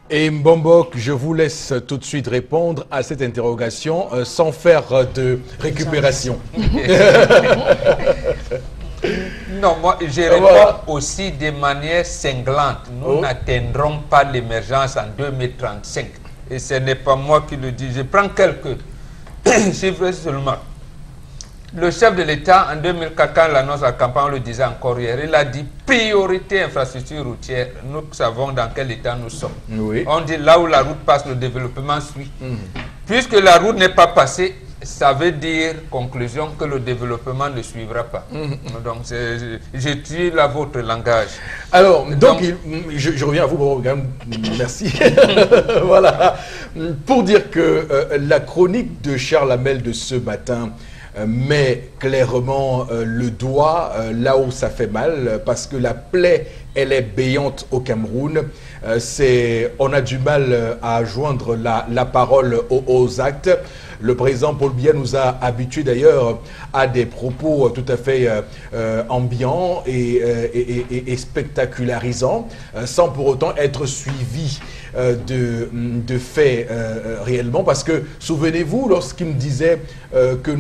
Et Mbombok, je vous laisse tout de suite répondre à cette interrogation sans faire de récupération. Non, moi, je réponds aussi de manière cinglante. Nous n'atteindrons pas l'émergence en 2035. Et ce n'est pas moi qui le dis. Je prends quelques chiffres seulement. Le chef de l'État, en 2004, quand il annonce la campagne, on le disait encore hier, il a dit priorité infrastructure routière. Nous savons dans quel état nous sommes. Oui. On dit là où la route passe, le développement suit. Puisque la route n'est pas passée, ça veut dire, conclusion, que le développement ne suivra pas. Donc, je tue là votre langage. Alors, donc je reviens à vous, merci. Voilà. Pour dire que la chronique de Charles Hamel de ce matin met clairement le doigt là où ça fait mal, parce que la plaie, elle est béante au Cameroun. On a du mal à joindre la parole aux actes. Le président Paul Biya nous a habitués d'ailleurs à des propos tout à fait ambiants et spectacularisants, sans pour autant être suivis de faits réellement. Parce que, souvenez-vous, lorsqu'il me disait que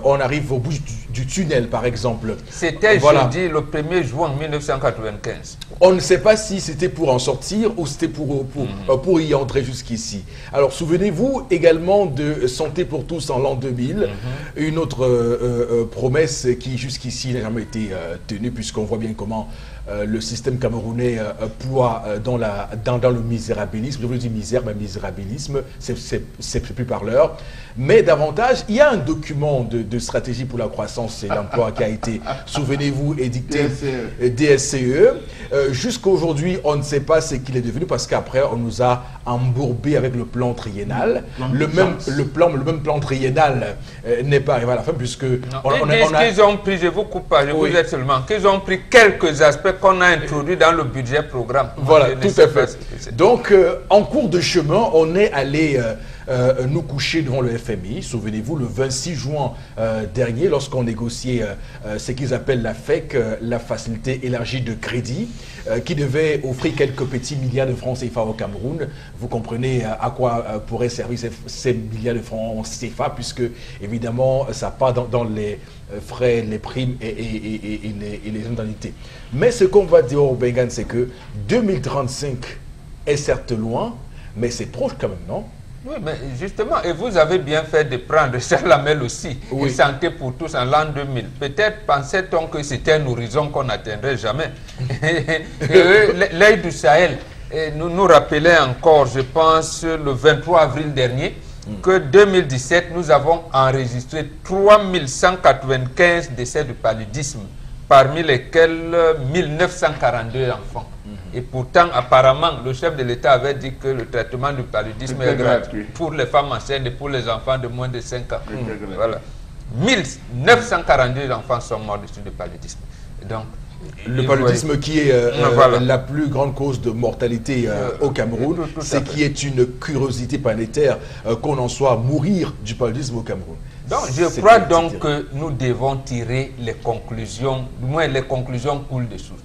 on arrive au bout du tunnel, par exemple. C'était jeudi, le 1er juin 1995. On ne sait pas si c'était pour en sortir ou c'était pour y entrer jusqu'ici. Alors, souvenez-vous également de Santé pour tous en l'an 2000, une autre promesse qui jusqu'ici n'a jamais été tenue, puisqu'on voit bien comment le système camerounais ploie dans le misérabilisme. Je veux dire misère, mais misérabilisme, c'est plus parleur. Mais davantage, il y a un document de stratégie pour la croissance et l'emploi qui a été, souvenez-vous, édicté DSCE. Jusqu'à aujourd'hui, on ne sait pas ce qu'il est devenu, parce qu'après, on nous a embourbé avec le plan triennal. Le même plan triennal n'est pas arrivé à la fin, puisque... Qu'ils ont pris, je vous coupe pas, je vous aide seulement, qu'ils ont pris quelques aspects qu'on a introduits dans le budget programme. Voilà, tout à fait. Donc, en cours de chemin, on est allé nous coucher devant le FMI. Souvenez-vous, le 26 juin dernier, lorsqu'on négociait ce qu'ils appellent la FEC, la facilité élargie de crédit, qui devait offrir quelques petits milliards de francs CFA au Cameroun. Vous comprenez à quoi pourraient servir ces milliards de francs CFA, puisque évidemment, ça part dans les frais, les primes et les indemnités. Mais ce qu'on va dire au Bengan, c'est que 2035 est certes loin, mais c'est proche quand même, non? Oui, mais justement, et vous avez bien fait de prendre Charles Hamel aussi, et Santé pour tous en l'an 2000. Peut-être pensait-on que c'était un horizon qu'on n'atteindrait jamais. L'œil du Sahel nous rappelait encore, je pense, le 23 avril dernier, que 2017, nous avons enregistré 3195 décès de paludisme, parmi lesquels 1942 enfants. Et pourtant, apparemment, le chef de l'État avait dit que le traitement du paludisme est gratuit pour les femmes enceintes et pour les enfants de moins de 5 ans. Voilà. 1942 enfants sont morts de suite de paludisme. Donc, le paludisme qui est la plus grande cause de mortalité au Cameroun, c'est qui est une curiosité planétaire qu'on en soit à mourir du paludisme au Cameroun. Donc, je crois donc que nous devons tirer les conclusions, du moins les conclusions coulent de source.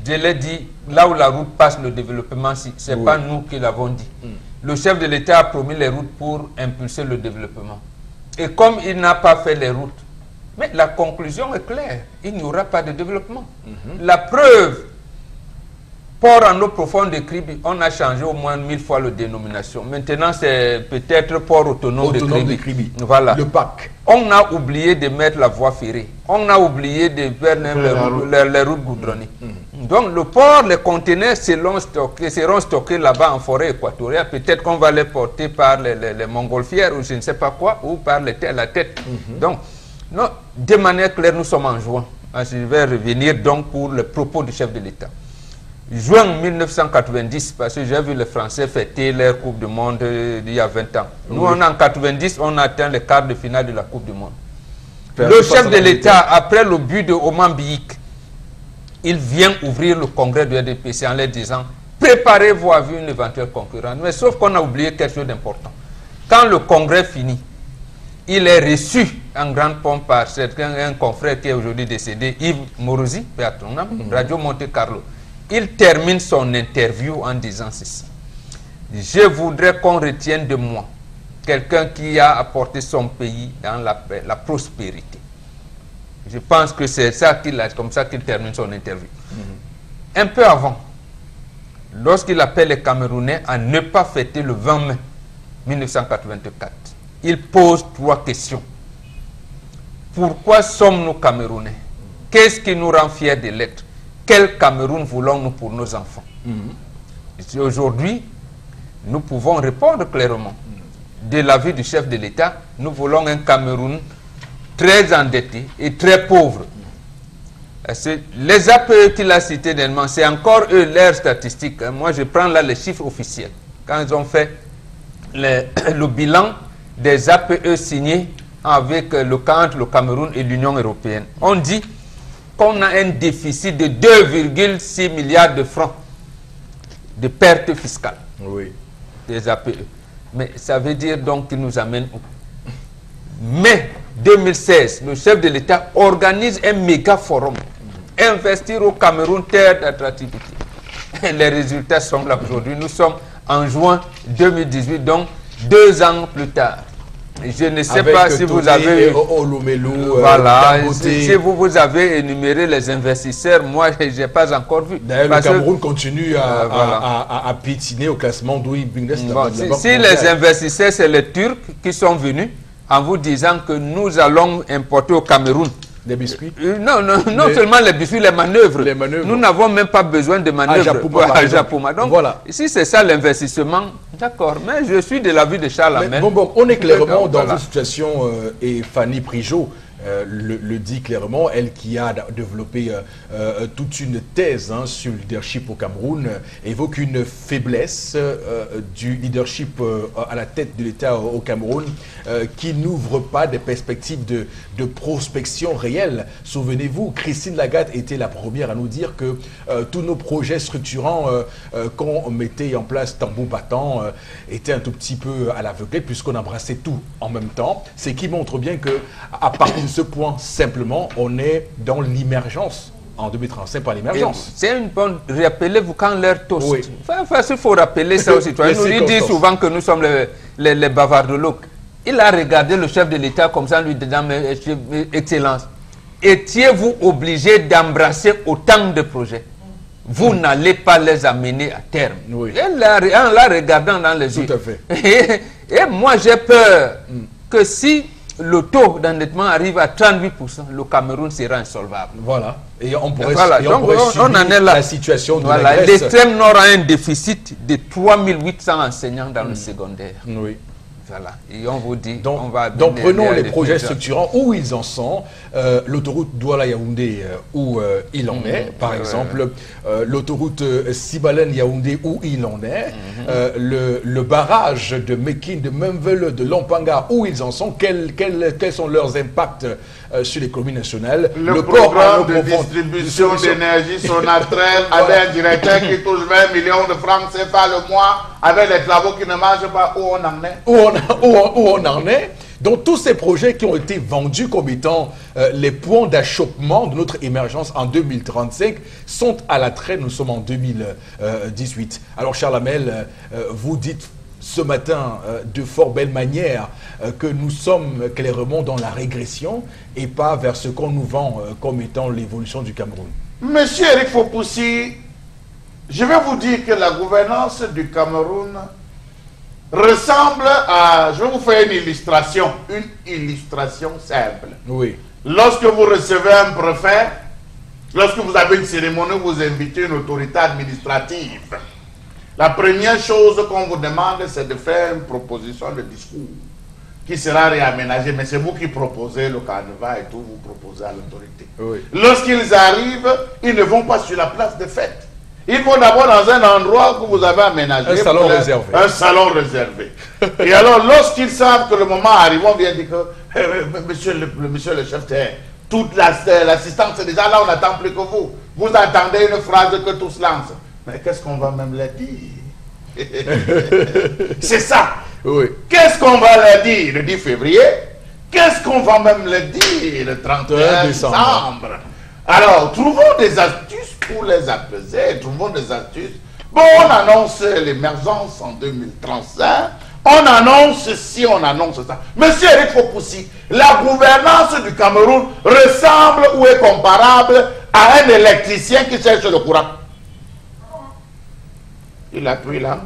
Je l'ai dit, là où la route passe, le développement, ce n'est pas nous qui l'avons dit. Le chef de l'État a promis les routes pour impulser le développement. Et comme il n'a pas fait les routes, mais la conclusion est claire, il n'y aura pas de développement. La preuve, port en eau profonde de Kribi, on a changé au moins 1000 fois la dénomination. Maintenant, c'est peut-être port autonome de Kribi. Voilà. Le PAC. On a oublié de mettre la voie ferrée. On a oublié de faire les routes goudronnées. Donc, le port, les conteneurs seront stockés là-bas en forêt équatoriale. Peut-être qu'on va les porter par les montgolfières ou je ne sais pas quoi, ou par la tête. Donc, non, de manière claire, nous sommes en juin. Je vais revenir donc pour le propos du chef de l'État. Juin 1990, parce que j'ai vu les Français fêter leur Coupe du Monde il y a 20 ans. Nous, on est en 90, on a atteint les quarts de finale de la Coupe du Monde. Le chef de l'État, après le but de Oman Biik, il vient ouvrir le congrès de RDPC en leur disant « Préparez-vous à vivre une éventuelle concurrence ». Mais sauf qu'on a oublié quelque chose d'important. Quand le congrès finit, il est reçu en grande pompe par un confrère qui est aujourd'hui décédé, Yves Morosi, Radio Monte Carlo. Il termine son interview en disant ceci. Je voudrais qu'on retienne de moi quelqu'un qui a apporté son pays dans la prospérité. Je pense que c'est ça comme ça qu'il termine son interview. Un peu avant, lorsqu'il appelle les Camerounais à ne pas fêter le 20 mai 1984, il pose 3 questions. Pourquoi sommes-nous Camerounais? Qu'est-ce qui nous rend fiers de l'être? Quel Cameroun voulons-nous pour nos enfants? Aujourd'hui, nous pouvons répondre clairement. De l'avis du chef de l'État, nous voulons un Cameroun très endetté et très pauvre. Les APE qu'il a cités dernièrement, c'est encore eux, leurs statistiques. Moi, je prends là les chiffres officiels. Quand ils ont fait le bilan des APE signés avec entre le Cameroun et l'Union européenne, on dit qu'on a un déficit de 2,6 milliards de francs de pertes fiscales des APE. Mais ça veut dire donc qu'il nous amène où? Mai 2016, le chef de l'État organise un méga forum. Investir au Cameroun, terre d'attractivité. Les résultats sont là aujourd'hui. Nous sommes en juin 2018, donc 2 ans plus tard. Je ne sais pas si vous avez... Voilà, si vous avez énuméré les investisseurs, moi je n'ai pas encore vu. D'ailleurs, le Cameroun continue à piétiner au classement Doing Business. Si les investisseurs, c'est les Turcs qui sont venus en vous disant que nous allons importer au Cameroun des biscuits? Non seulement les biscuits, les manœuvres. Nous n'avons même pas besoin de manœuvres à Japoma. Donc, voilà. Si c'est ça l'investissement, d'accord. Mais je suis de l'avis de Charles Hamel. Bon, on est clairement dans une situation, et Fanny Prigeau le dit clairement, elle qui a développé toute une thèse sur le leadership au Cameroun, évoque une faiblesse du leadership à la tête de l'État au Cameroun qui n'ouvre pas des perspectives de prospection réelle. Souvenez-vous, Christine Lagarde était la première à nous dire que tous nos projets structurants qu'on mettait en place tambour battant étaient un tout petit peu à l'aveuglette puisqu'on embrassait tout en même temps, ce qui montre bien que à partir de ce point, simplement, on est dans l'émergence. En 2035, par l'émergence. C'est une bonne... Rappelez-vous quand l'heure toast. Oui. Enfin, il faut rappeler ça aux citoyens. Nous lui dit souvent que nous sommes les bavards de l'eau. Il a regardé le chef de l'État comme ça, lui disant, mais Excellence, étiez-vous obligé d'embrasser autant de projets? Vous n'allez pas les amener à terme. Oui. En la regardant dans les yeux. Tout à fait. Et moi, j'ai peur que si le taux d'endettement arrive à 38%, le Cameroun sera insolvable. Voilà. Et on pourrait, on en est là. La situation de la Grèce. L'extrême nord a un déficit de 3800 enseignants dans le secondaire. Oui. Voilà. Et on vous dit, donc, on va... Donc prenons les projets structurants, où ils en sont. L'autoroute Douala-Yaoundé, où il en est, par exemple. L'autoroute Sibalen-Yaoundé, où il en est. Le barrage de Mekin, de Memvele, de Lompanga, où ils en sont. Quels sont leurs impacts sur l'économie nationale. Le programme de distribution d'énergie Sonatrel avec un directeur qui touche 20 millions de francs CFA le mois, avec les travaux qui ne marchent pas, où on en est? Où on en est. Donc tous ces projets qui ont été vendus comme étant les points d'achoppement de notre émergence en 2035 sont à la traîne. Nous sommes en 2018. Alors Charles Hamel, vous dites ce matin de fort belle manière que nous sommes clairement dans la régression et pas vers ce qu'on nous vend comme étant l'évolution du Cameroun. Monsieur Eric Fopoussi, je vais vous dire que la gouvernance du Cameroun ressemble à... Je vais vous faire une illustration simple. Oui. Lorsque vous recevez un préfet, lorsque vous avez une cérémonie, vous invitez une autorité administrative. La première chose qu'on vous demande, c'est de faire une proposition de discours qui sera réaménagée. Mais c'est vous qui proposez le carnaval et tout, vous proposez à l'autorité. Oui. Lorsqu'ils arrivent, ils ne vont pas sur la place de fête. Ils vont d'abord dans un endroit que vous avez aménagé. Un salon réservé. Un salon réservé. Et alors, lorsqu'ils savent que le moment arrive, on vient dire que, monsieur le chef, toute l'assistance est déjà là, on n'attend plus que vous. Vous attendez une phrase que tous lancent. Mais qu'est-ce qu'on va même leur dire? C'est ça. Oui. Qu'est-ce qu'on va leur dire le 10 février? Qu'est-ce qu'on va même leur dire le 31 décembre? Alors, trouvons des astuces pour les apaiser. Trouvons des astuces. Bon, on annonce l'émergence en 2035. On annonce ci, on annonce ça. Monsieur Eric Fopoussi, la gouvernance du Cameroun ressemble ou est comparable à un électricien qui cherche le courant. Il appuie là,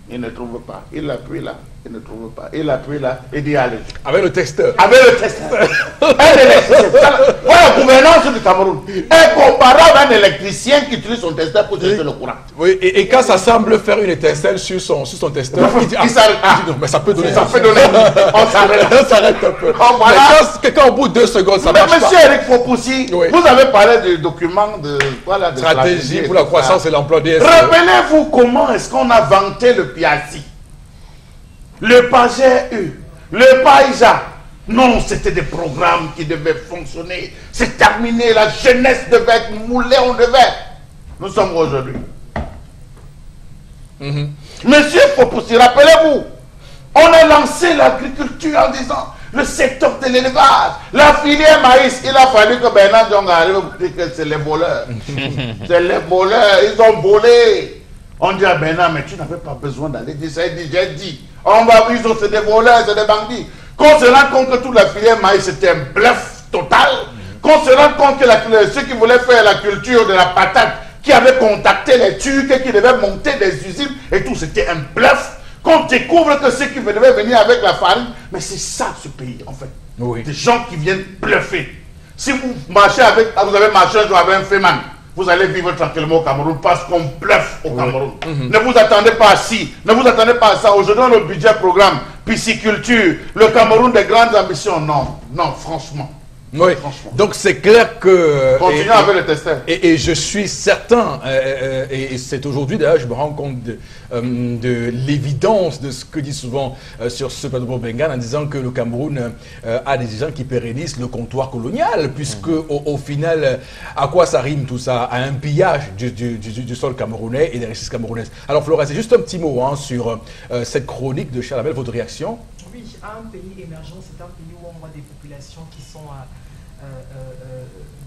il ne trouve pas. Il appuie là, il ne trouve pas. Il appuie là, il dit allez. Avec le testeur. Avec le testeur. Un électricien. Voilà la gouvernance du Cameroun. Est comparable à un électricien qui utilise son testeur pour chercher le courant. Oui, et quand ça semble faire une étincelle sur son testeur, il dit, Il s'arrête. non, mais ça peut donner. Ça peut donner. On s'arrête. On s'arrête un peu. Oh, voilà. Mais quand au bout de 2 secondes, ça Mais marche monsieur pas. Eric Fopoussi, Oui. vous avez parlé du document de, voilà, de Stratégie pour la et tout croissance ça. et l'emploi des SE. Rappelez-vous comment est-ce qu'on a vanté le PIACI, le PAGEU, le PAIJA. Non, c'était des programmes qui devaient fonctionner. C'est terminé, la jeunesse devait être moulée, on devait. Nous sommes aujourd'hui. Monsieur Fopoussi, rappelez-vous, on a lancé l'agriculture en disant le secteur de l'élevage, la filière maïs. Il a fallu que Bernard Diong arrive pour dire que c'est les voleurs. C'est les voleurs, ils ont volé. On dit à Bernard, mais tu n'avais pas besoin d'aller dire ça. Il dit, j'ai dit, on va, c'est des voleurs, c'est des bandits. Qu'on se rend compte que toute la filière maïs, c'était un bluff total. Qu'on se rend compte que ceux qui voulaient faire la culture de la patate, qui avaient contacté les Turcs et qui devaient monter des usines et tout, c'était un bluff. Qu'on découvre que ceux qui devaient venir avec la farine, mais c'est ça ce pays en fait. Oui. Des gens qui viennent bluffer. Si vous marchez avec, vous avez marché un jour avec un féman, vous allez vivre tranquillement au Cameroun parce qu'on bluffe au Cameroun. Ne vous attendez pas à ci, ne vous attendez pas à ça. Aujourd'hui, le budget programme, pisciculture, le Cameroun des grandes ambitions. Non, non, franchement. Oui, Franchement. donc c'est clair que... Continuons avec le testeur. Et je suis certain, et c'est aujourd'hui d'ailleurs, je me rends compte de l'évidence de ce que dit souvent sur ce plateau de Bengane en disant que le Cameroun a des gens qui pérennisent le comptoir colonial, puisque au final, à quoi ça rime tout ça? À un pillage du sol camerounais et des richesses camerounaises. Alors Flora, c'est juste un petit mot hein, sur cette chronique de Charles Abel, votre réaction? Oui, un pays émergent, c'est un pays où on voit des populations qui sont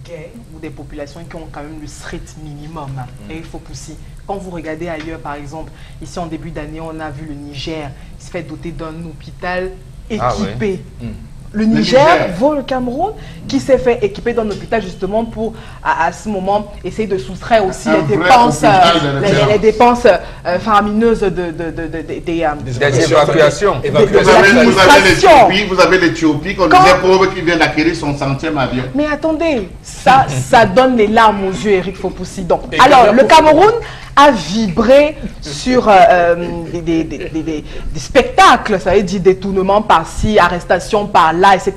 gays ou des populations qui ont quand même le street minimum. Et il faut pousser. Quand vous regardez ailleurs, par exemple, ici en début d'année, on a vu le Niger, il se fait doter d'un hôpital équipé. Le Niger vaut le Cameroun qui s'est fait équiper d'un hôpital justement pour, à ce moment, essayer de soustraire aussi les dépenses faramineuses des évacuations. Vous avez l'Éthiopie qu'on disait pauvre qui vient d'acquérir son 100e avion. Mais attendez, ça donne les larmes aux yeux, Eric Fopoussi. Donc, alors, le Cameroun a vibré sur des spectacles, ça veut dire détournement par-ci, arrestation par-là, etc.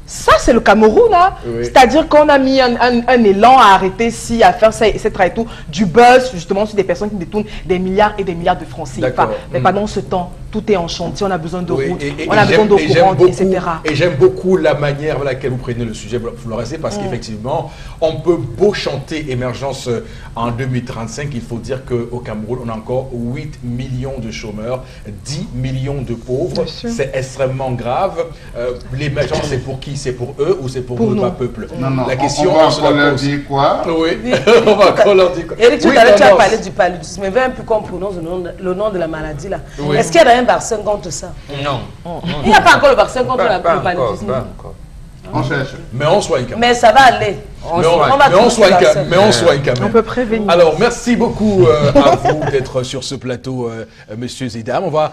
Ça, c'est le Cameroun. Hein? Oui. C'est-à-dire qu'on a mis un élan à arrêter ci, à faire ça, etc. Et tout, du buzz, justement, sur des personnes qui détournent des milliards et des milliards de francs CFA. Mais pendant ce temps, tout est en chantier, on a besoin de routes, on a besoin d'eau courante, etc. Et j'aime beaucoup la manière avec laquelle vous prenez le sujet, Flora, parce qu'effectivement, on peut beau chanter émergence en 2035, il faut dire qu'au Cameroun, on a encore 8 millions de chômeurs, 10 millions de pauvres. C'est extrêmement grave. L'émergence, c'est pour qui? C'est pour eux ou c'est pour le bas peuple? Non, la question, on va leur dire quoi? Oui, on va encore leur dire quoi? Eric, tout à l'heure, tu as parlé du paludisme, mais veux un peu qu'on prononce le nom de la maladie là. Est-ce qu'il y a un vaccin contre ça? Non. Il n'y a pas encore le vaccin contre le paludisme. On cherche. Mais on soigne quand même. Mais ça va aller. Mais on soigne quand même. On peut prévenir. Alors, merci beaucoup à vous d'être sur ce plateau, messieurs et dames. On va,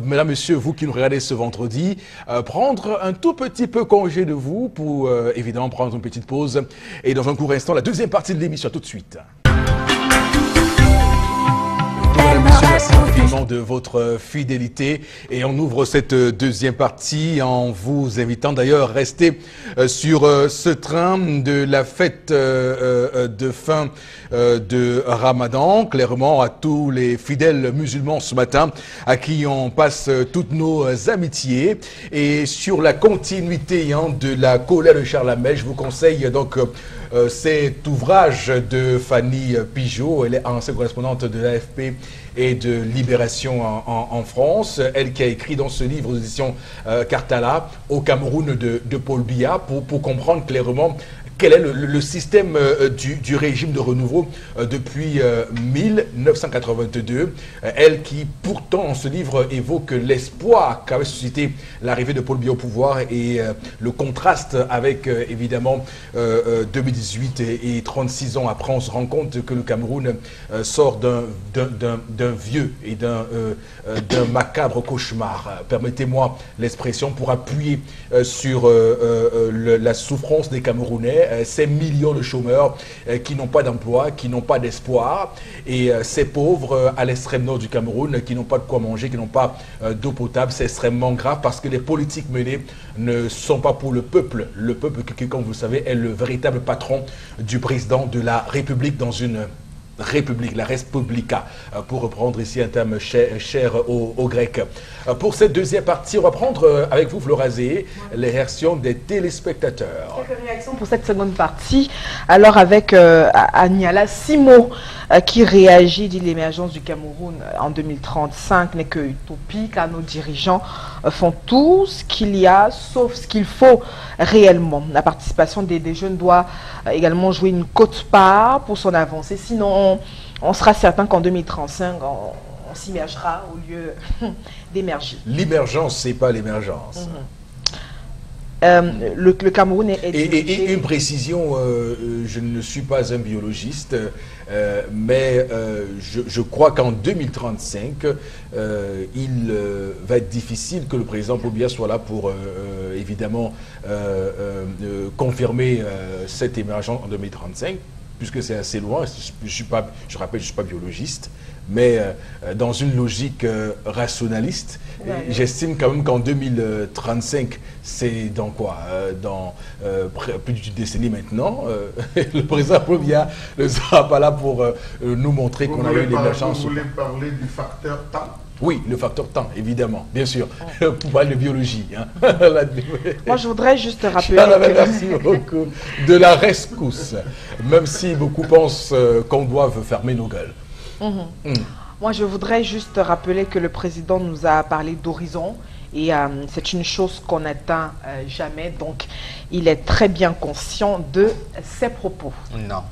mesdames, messieurs, vous qui nous regardez ce vendredi, prendre un tout petit peu congé de vous pour, évidemment, prendre une petite pause. Et dans un court instant, la deuxième partie de l'émission. Tout de suite. Merci infiniment de votre fidélité et on ouvre cette deuxième partie en vous invitant d'ailleurs à rester sur ce train de la fête de fin de Ramadan. Clairement à tous les fidèles musulmans ce matin à qui on passe toutes nos amitiés et sur la continuité de la colère de Charles Abel, je vous conseille donc cet ouvrage de Fanny Pigeot. Elle est ancienne correspondante de l'AFP et de Libération en France. Elle qui a écrit dans ce livre d'édition Cartala, au Cameroun de Paul Biya, pour comprendre clairement quel est le système du régime de renouveau depuis 1982. Elle qui, pourtant, en ce livre, évoque l'espoir qu'avait suscité l'arrivée de Paul Biya au pouvoir et le contraste avec, évidemment, 2018 et 36 ans après, on se rend compte que le Cameroun sort d'un vieux et d'un macabre cauchemar. Permettez-moi l'expression pour appuyer sur la souffrance des Camerounais, ces millions de chômeurs qui n'ont pas d'emploi, qui n'ont pas d'espoir, et ces pauvres à l'extrême nord du Cameroun qui n'ont pas de quoi manger, qui n'ont pas d'eau potable. C'est extrêmement grave parce que les politiques menées ne sont pas pour le peuple. Le peuple qui, comme vous le savez, est le véritable patron du président de la République dans une République, la Respublica, pour reprendre ici un terme cher aux Grecs. Pour cette deuxième partie, on va prendre avec vous, Florazé, les réactions des téléspectateurs. Quelques réactions pour cette seconde partie. Alors avec Agnala Simo qui réagit, dit l'émergence du Cameroun en 2035 n'est que utopie car nos dirigeants font tout ce qu'il y a sauf ce qu'il faut réellement. La participation des jeunes doit également jouer une quote-part pour son avancée, sinon on sera certain qu'en 2035 on s'immergera au lieu d'émerger. L'immergence, c'est pas l'émergence. Le Cameroun est... Et une précision, je ne suis pas un biologiste, mais je crois qu'en 2035, il va être difficile que le président Paul Biya soit là pour, évidemment, confirmer cette émergence en 2035, puisque c'est assez loin. Je rappelle, je ne suis pas biologiste, mais dans une logique rationaliste, j'estime quand même qu'en 2035, c'est dans quoi dans plus d'une décennie maintenant, le président Paul Biya ne sera pas là pour nous montrer qu'on a eu l'émergence. Vous voulez parler du facteur temps? Oui, le facteur temps, évidemment, bien sûr. Pour parler de biologie. Hein. Moi, je voudrais juste rappeler merci beaucoup. De la rescousse, même si beaucoup pensent qu'on doit fermer nos gueules. Moi, je voudrais juste rappeler que le président nous a parlé d'horizon et c'est une chose qu'on n'atteint jamais. Donc, il est très bien conscient de ses propos. Non.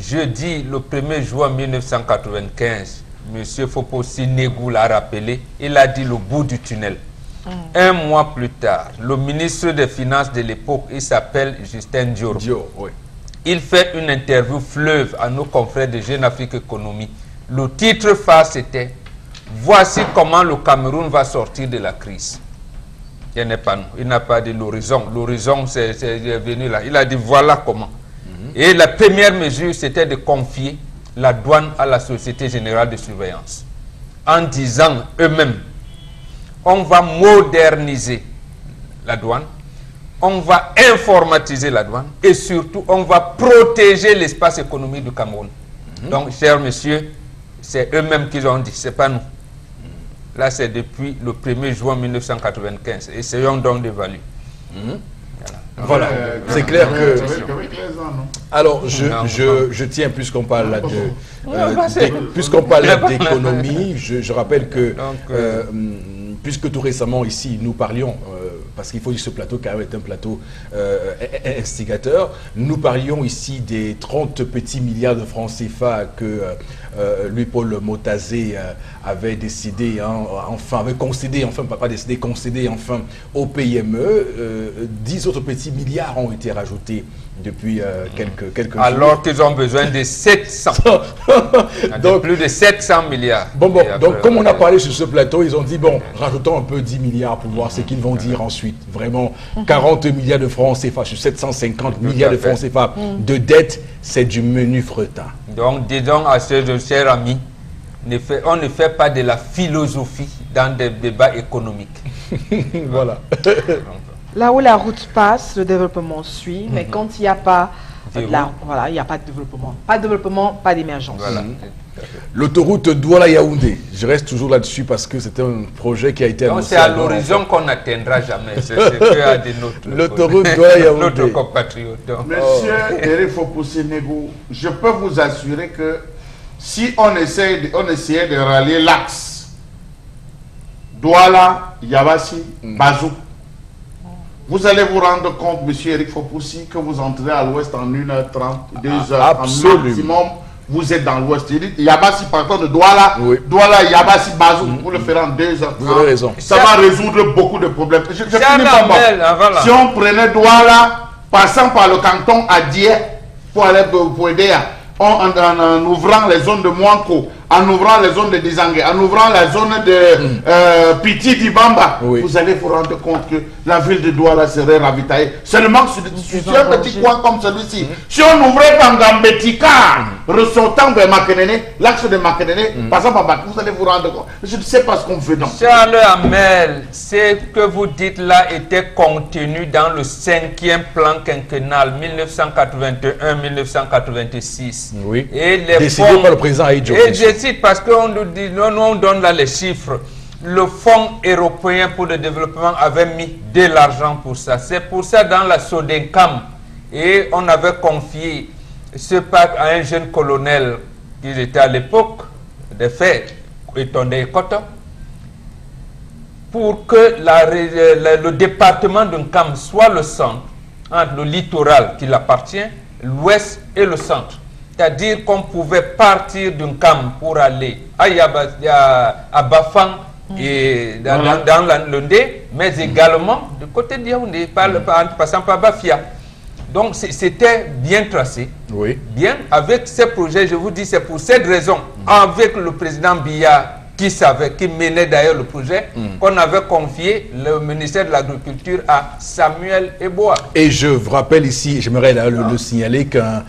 Jeudi, le 1er juin 1995, M. Fopossi Negou l'a rappelé, il a dit le bout du tunnel. Un mois plus tard, le ministre des Finances de l'époque, il s'appelle Justin Dior. Oui. Il fait une interview fleuve à nos confrères de Jeune Afrique Économie. Le titre phare, c'était « Voici comment le Cameroun va sortir de la crise ». Il n'est pas nous. Il n'a pas dit l'horizon. L'horizon, c'est venu là. Il a dit « Voilà comment ». Et la première mesure, c'était de confier la douane à la Société Générale de Surveillance. En disant eux-mêmes, on va moderniser la douane, on va informatiser la douane et surtout, on va protéger l'espace économique du Cameroun. Donc, chers messieurs, c'est eux-mêmes qui ont dit, c'est pas nous. Là, c'est depuis le 1er juin 1995. Essayons donc d'évaluer. Voilà, c'est clair que... Alors, je tiens, puisqu'on parle là d'économie, je rappelle que, puisque tout récemment ici, nous parlions, parce qu'il faut dire que ce plateau quand même est un plateau instigateur, nous parlions ici des 30 petits milliards de francs CFA que Louis-Paul Motazé avait décidé, avait concédé, pas décidé, concédé enfin au PME. 10 autres petits milliards ont été rajoutés depuis quelques jours. Alors qu'ils ont besoin de 700. Donc, plus de 700 milliards. Donc comme on a parlé sur ce plateau, ils ont dit, bon, rajoutons un peu 10 milliards pour voir ce qu'ils vont dire ensuite. Vraiment, 40 milliards de francs CFA sur 750 milliards de francs CFA de dette, c'est du menu fretin. Donc, disons à ce cher ami, on ne fait pas de la philosophie dans des débats économiques. Voilà. Là où la route passe, le développement suit, mais quand il n'y a pas il n'y a pas de développement. Pas de développement, pas d'émergence. Voilà. L'autoroute Douala-Yaoundé, je reste toujours là-dessus parce que c'est un projet qui a été annoncé. C'est à l'horizon qu'on n'atteindra jamais. C'est que à des nôtres. L'autoroute Douala-Yaoundé. Notre compatriote. Monsieur Eric Fopossi-Negou, je peux vous assurer que si on essayait de rallier l'axe Douala, Yabassi, Bazou, Vous allez vous rendre compte, monsieur Eric Fopoussi, que vous entrez à l'ouest en 1h30, 2h maximum. Vous êtes dans l'ouest. Yabassi partant de Douala, Douala, Yabassi, Bazou, vous le ferez en 2h30. Vous avez raison. Ça va résoudre beaucoup de problèmes. Je finis par moi. Voilà. Si on prenait Douala, passant par le canton à Dieppe, pour aller pour aider, en ouvrant les zones de Mouanko, en ouvrant les zones de Dizangue, en ouvrant la zone de Piti Dibamba, vous allez vous rendre compte que la ville de Douala serait ravitaillée. Seulement sur un petit coin comme celui-ci. Si on ouvrait Pangambetika, ressortant vers Makenene, l'axe de Makenene, passant par Bakou, vous allez vous rendre compte. Je ne sais pas ce qu'on fait donc. Charles Hamel, ce que vous dites là était contenu dans le 5e plan quinquennal 1981-1986. Oui. Et les décidé par le président Aïdjo. Et je cite parce qu'on nous dit, nous on donne là les chiffres. Le Fonds européen pour le développement avait mis de l'argent pour ça. C'est pour ça dans la Sodencam, et on avait confié ce pacte à un jeune colonel qui était à l'époque des faits, Etonde Koto, pour que le département de Nkam soit le centre entre le littoral qui l'appartient, l'ouest et le centre. C'est-à-dire qu'on pouvait partir d'un camp pour aller à Bafang et dans l'Ondé, mais également du côté de Yaoundé, passant par Bafia. Donc c'était bien tracé, bien avec ces projets. Je vous dis, c'est pour cette raison, avec le président Biya, qui menait d'ailleurs le projet, qu'on avait confié le ministère de l'Agriculture à Samuel Eboa. Et je vous rappelle ici, j'aimerais le signaler qu'un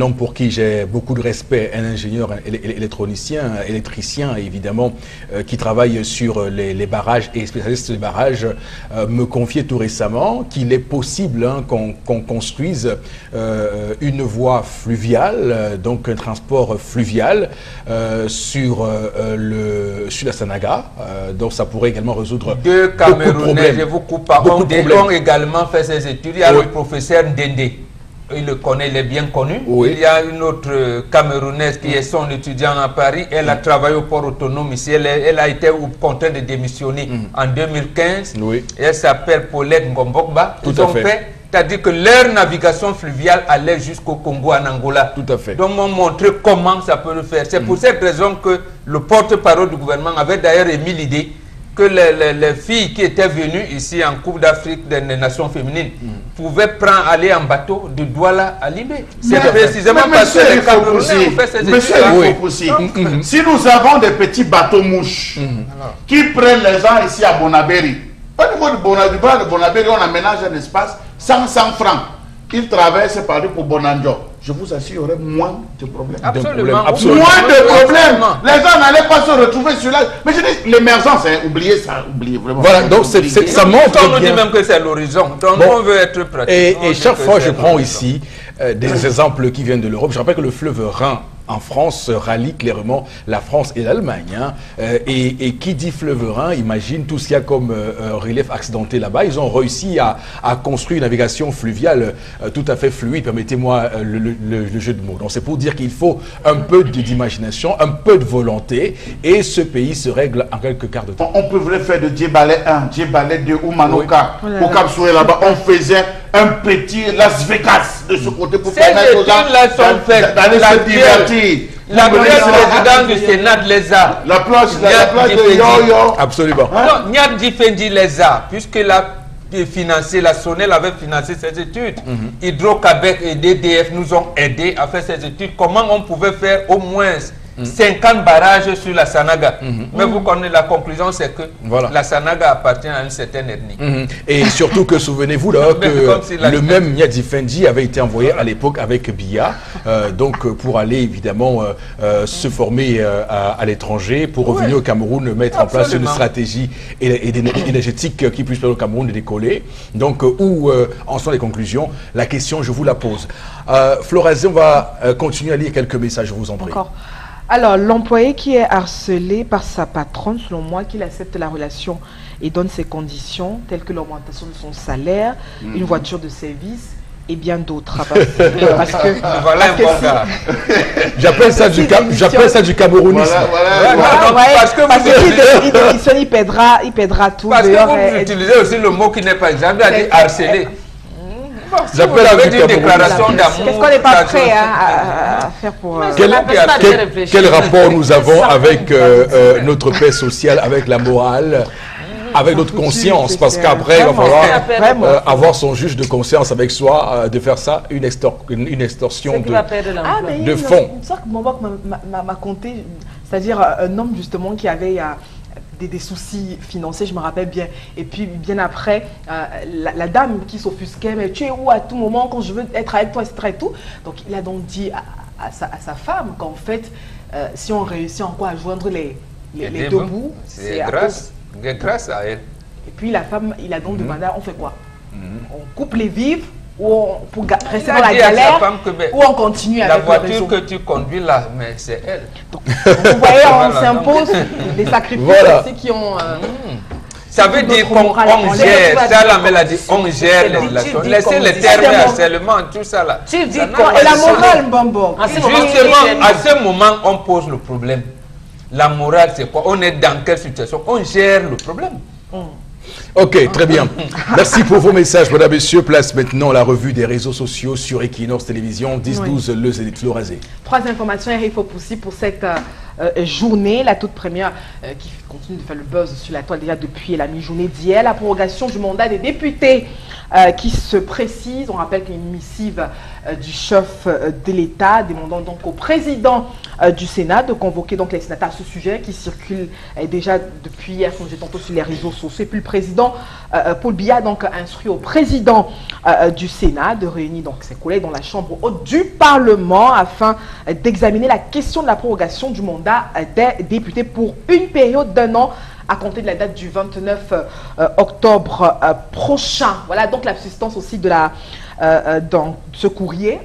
homme pour qui j'ai beaucoup de respect, un ingénieur électricien évidemment, qui travaille sur les barrages et spécialiste des barrages, me confiait tout récemment qu'il est possible qu'on construise une voie fluviale, donc un transport fluvial sur la Sanaga, donc ça pourrait également résoudre deux Camerounais, je vous coupe pas, ont également fait ses études. Il y a le professeur Ndende, il le connaît, il est bien connu. Il y a une autre Camerounaise qui est son étudiant à Paris, elle a travaillé au port autonome ici, elle a été contrainte de démissionner en 2015, elle s'appelle Paulette Ngombokba. Ils ont fait, c'est-à-dire que leur navigation fluviale allait jusqu'au Congo, en Angola. Tout à fait. Donc, on montré comment ça peut le faire. C'est pour cette raison que le porte-parole du gouvernement avait d'ailleurs émis l'idée que les filles qui étaient venues ici en Coupe d'Afrique des Nations féminines pouvaient aller en bateau de Douala à Libé. C'est précisément parce que les Camerounais ont fait ces études-là. Si nous avons des petits bateaux mouches qui prennent les gens ici à Bonabéry, au niveau de Bonabéry, on aménage un espace 100 francs. Ils traversent par pour Bonanjo. Je vous assure, il y aurait moins de problèmes. Absolument. Moins de problèmes. Les gens n'allaient pas se retrouver sur là. Mais je dis, l'émergence, oubliez ça, oubliez vraiment. Voilà, donc ça montre on nous dit même que c'est l'horizon. Donc on veut être pratique. Et chaque fois, je prends ici des exemples qui viennent de l'Europe. Je rappelle que le fleuve Rhin en France rallie clairement la France et l'Allemagne. Et qui dit fleuve Rhin, imagine tout ce qu'il y a comme relief accidenté là-bas. Ils ont réussi à construire une navigation fluviale tout à fait fluide, permettez-moi le jeu de mots. Donc c'est pour dire qu'il faut un peu d'imagination, un peu de volonté, et ce pays se règle en quelques quarts de temps. On pouvait faire de Djebale 1, Djebale 2 ou Manoka. Au Cap Soué là-bas, on faisait un petit Las Vegas de ce côté pour permettre aux gens d'aller se divertir. La présidente du Sénat les a. La plage de Yo-Yo. Absolument. Non, Niad Difendi les a, puisque la SONEL avait financé ses études. Hydro-Québec et DDF nous ont aidés à faire ces études. Comment on pouvait faire au moins 50 barrages sur la Sanaga. Mais vous connaissez la conclusion, c'est que la Sanaga appartient à une certaine ethnie. Et surtout que, souvenez-vous, que le même Niadi Fendi avait été envoyé à l'époque avec Biya, donc pour aller évidemment se former à l'étranger, pour revenir au Cameroun, mettre en place une stratégie énergétique qui puisse permettre au Cameroun de décoller. Donc, où en sont les conclusions? La question, je vous la pose. Florazé, on va continuer à lire quelques messages, je vous en prie. Alors, l'employé qui est harcelé par sa patronne, selon moi, qu'il accepte la relation et donne ses conditions, telles que l'augmentation de son salaire, une voiture de service, et bien d'autres. Parce que Voilà un bon gars. J'appelle ça du Camerounisme. Parce qu'il démissionne, il pèdera tout. Parce que vous utilisez aussi le mot qui n'est pas exact, à dire harceler. J'appelle avec une déclaration d'amour. Qu'est-ce qu'on n'est pas prêt à faire pour... Quel rapport nous avons avec notre paix sociale, avec la morale, avec notre conscience? Parce qu'après, il va falloir avoir son juge de conscience avec soi, de faire ça, une extorsion de fonds. C'est ça que mon boc m'a conté, c'est-à-dire un homme justement qui avait... Des soucis financiers, je me rappelle bien. Et puis, bien après, la dame qui s'offusquait, mais tu es où à tout moment quand je veux être avec toi, etc. Et tout. Donc, il a donc dit à sa femme qu'en fait, si on réussit encore à joindre les deux bouts, c'est grâce à elle. Et puis, la femme, il a donc demandé, on fait quoi? On coupe les vivres ou pour rester dans la galère, ou on continue avec la voiture que tu conduis là, mais c'est elle. Donc, vous voyez, on s'impose des sacrifices aussi qui ont... Ça veut dire qu'on gère, ça la mélodie, on gère les relations. Laissez les termes harcèlement, tout ça là. Tu dis et la morale, Bambo. Justement, à ce moment, on pose le problème. La morale, c'est quoi? On est dans quelle situation? On gère le problème. Ok, très bien. Merci pour vos messages, mesdames et messieurs. Place maintenant la revue des réseaux sociaux sur Equinox Télévision, 10-12, le Zénith Florazé. 3 informations RFO aussi pour cette journée, la toute première qui continue de faire le buzz sur la toile déjà depuis la mi-journée d'hier, la prorogation du mandat des députés qui se précise. On rappelle qu'il y a une missive du chef de l'État demandant donc au président du Sénat de convoquer donc les sénateurs à ce sujet qui circule déjà depuis hier, comme j'ai tantôt sur les réseaux sociaux. Et puis le président Paul Biya donc instruit au président du Sénat de réunir donc ses collègues dans la chambre haute du Parlement afin d'examiner la question de la prorogation du mandat des députés pour une période d'1 an à compter de la date du 29 octobre prochain. Voilà donc la substance aussi de la dans ce courrier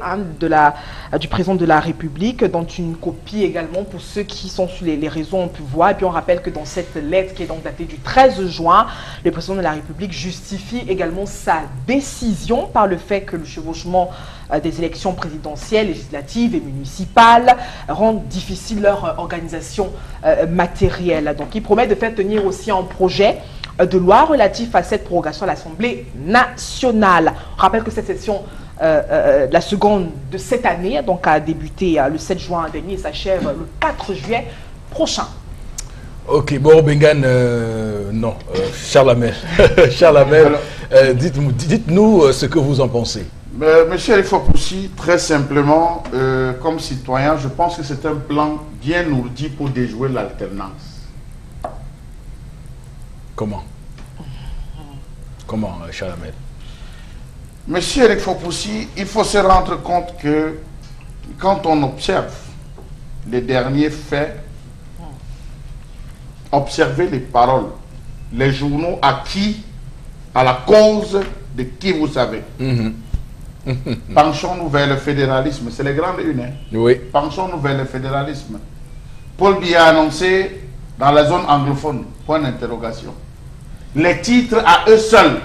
du président de la République, dont une copie également pour ceux qui sont sur les réseaux ont pu voir. Et puis on rappelle que dans cette lettre qui est donc datée du 13 juin, le président de la République justifie également sa décision par le fait que le chevauchement des élections présidentielles, législatives et municipales rend difficile leur organisation matérielle. Donc il promet de faire tenir aussi un projet de loi relatif à cette prorogation à l'Assemblée nationale. On rappelle que cette session, la seconde de cette année, donc a débuté le 7 juin dernier et s'achève le 4 juillet prochain. Ok, bon, Bengan, non, Charles Hamel. Charles Hamel, dites-nous ce que vous en pensez. Monsieur Rifopoussi, très simplement, comme citoyen, je pense que c'est un plan bien ourdi pour déjouer l'alternance. Comment? Comment, Charles Hamel? Monsieur Eric Fopoussi, il faut se rendre compte que quand on observe les derniers faits, observez les paroles, les journaux acquis à la cause de qui vous savez. Penchons-nous vers le fédéralisme, c'est les grandes unes. Hein? Oui. Penchons-nous vers le fédéralisme. Paul Biya a annoncé dans la zone anglophone, point d'interrogation. Les titres à eux seuls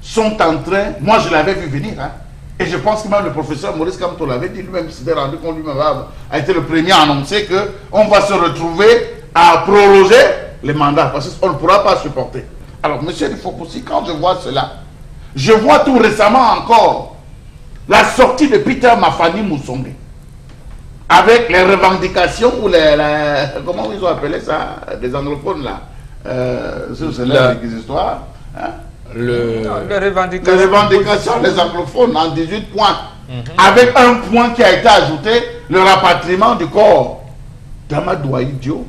sont en train, moi je l'avais vu venir, hein, et je pense que même le professeur Maurice Kamto l'avait dit, lui-même il s'était rendu compte, lui-même a été le premier à annoncer qu'on va se retrouver à proroger les mandats, parce qu'on ne pourra pas supporter. Alors monsieur Rifopoussi, quand je vois cela, je vois tout récemment encore la sortie de Peter Mafani Moussongue, avec les revendications ou comment ils ont appelé ça, des anglophones là, c'est les histoires, hein? Les revendications des anglophones en 18 points, avec un point qui a été ajouté, le rapatriement du corps d'Amadou Diop.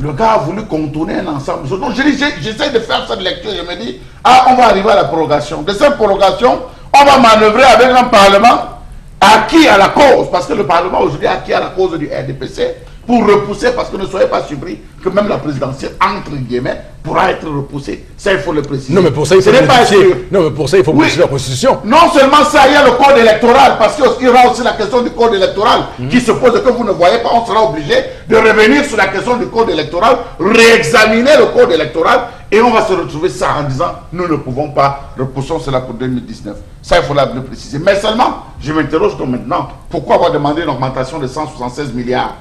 Le gars a voulu contourner un ensemble. Donc j'essaie de faire cette lecture, je me dis, ah, on va arriver à la prorogation. De cette prorogation, on va manœuvrer avec un parlement acquis à la cause, parce que le Parlement aujourd'hui est acquis à la cause du RDPC, pour repousser, parce que ne soyez pas surpris que même la présidentielle, entre guillemets, pourra être repoussée. Ça, il faut le préciser. Non, mais pour ça, il faut modifier. Non, mais pour ça, il faut modifier la Constitution. Non seulement ça, il y a le code électoral, parce qu'il y aura aussi la question du code électoral qui se pose que vous ne voyez pas. On sera obligé de revenir sur la question du code électoral, réexaminer le code électoral Et on va se retrouver ça en disant, nous ne pouvons pas, repoussons cela pour 2019. Ça, il faut le préciser. Mais seulement, je m'interroge donc maintenant, pourquoi avoir demandé une augmentation de 176 milliards?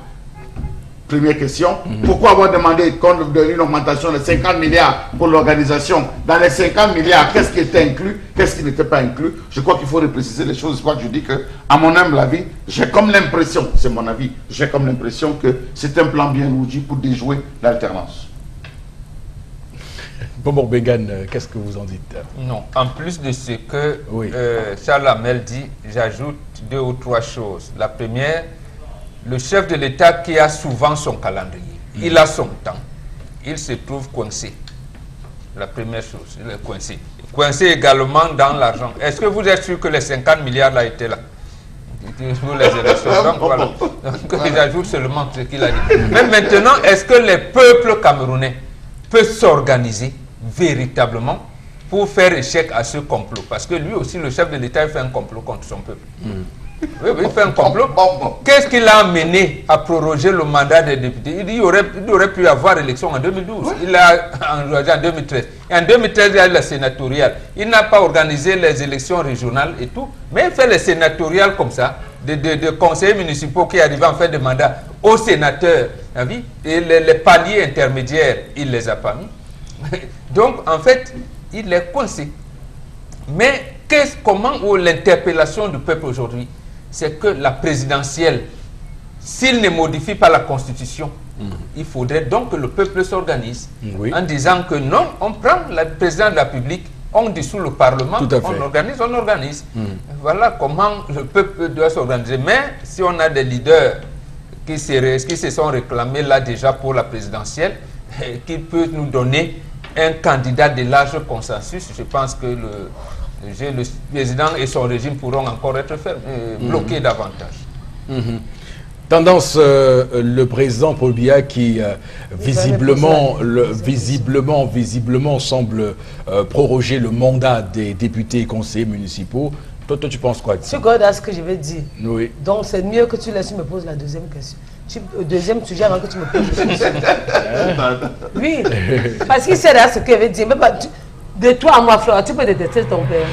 Première question. Pourquoi avoir demandé qu'on donne une augmentation de 50 milliards pour l'organisation? Dans les 50 milliards, qu'est-ce qui était inclus? Qu'est-ce qui n'était pas inclus? Je crois qu'il faut préciser les choses. C'est pourquoi je dis que, à mon humble avis, j'ai comme l'impression, c'est mon avis, j'ai comme l'impression que c'est un plan bien oublié pour déjouer l'alternance. Bon, Bégan, qu'est-ce que vous en dites? Non, en plus de ce que oui. Charles Hamel dit, j'ajoute 2 ou 3 choses. La première, le chef de l'État qui a souvent son calendrier, il a son temps, il se trouve coincé. La première chose, il est coincé. Coincé également dans l'argent. Est-ce que vous êtes sûr que les 50 milliards là étaient là pour les élections? Donc voilà. Donc j'ajoute seulement ce qu'il a dit. Mais maintenant, est-ce que les peuples camerounais peuvent s'organiser véritablement pour faire échec à ce complot? Parce que lui aussi, le chef de l'État, il fait un complot contre son peuple. Oui, il fait un complot. Qu'est-ce qui l'a amené à proroger le mandat des députés? Il dit qu'il aurait pu avoir élection en 2012. Oui. Il l'a enrogé en 2013. Et en 2013, il y a eu la sénatoriale. Il n'a pas organisé les élections régionales et tout, mais il fait les sénatoriales comme ça, de conseillers municipaux qui arrivent en fin de mandat aux sénateurs. Et les paliers intermédiaires, il ne les a pas mis. Donc, en fait, il est coincé. Mais comment l'interpellation du peuple aujourd'hui? C'est que la présidentielle, s'il ne modifie pas la Constitution, il faudrait donc que le peuple s'organise en disant que non, on prend le président de la République, on dissout le Parlement, on organise. Voilà comment le peuple doit s'organiser. Mais si on a des leaders qui se sont réclamés là déjà pour la présidentielle, qui peut nous donner un candidat de large consensus, je pense que le président et son régime pourront encore être bloqués davantage. Tendance, le président Paul Biya qui visiblement semble proroger le mandat des députés et conseillers municipaux. Toi, tu penses quoi de ça? Tu regardes ce que je vais dire. Oui. Donc c'est mieux que tu laisses me poser la deuxième question. Deuxième sujet avant que tu me poses la question. Oui, parce qu'il sait ce que je vais dire. Mais de toi à moi, Flora, tu peux détester ton père.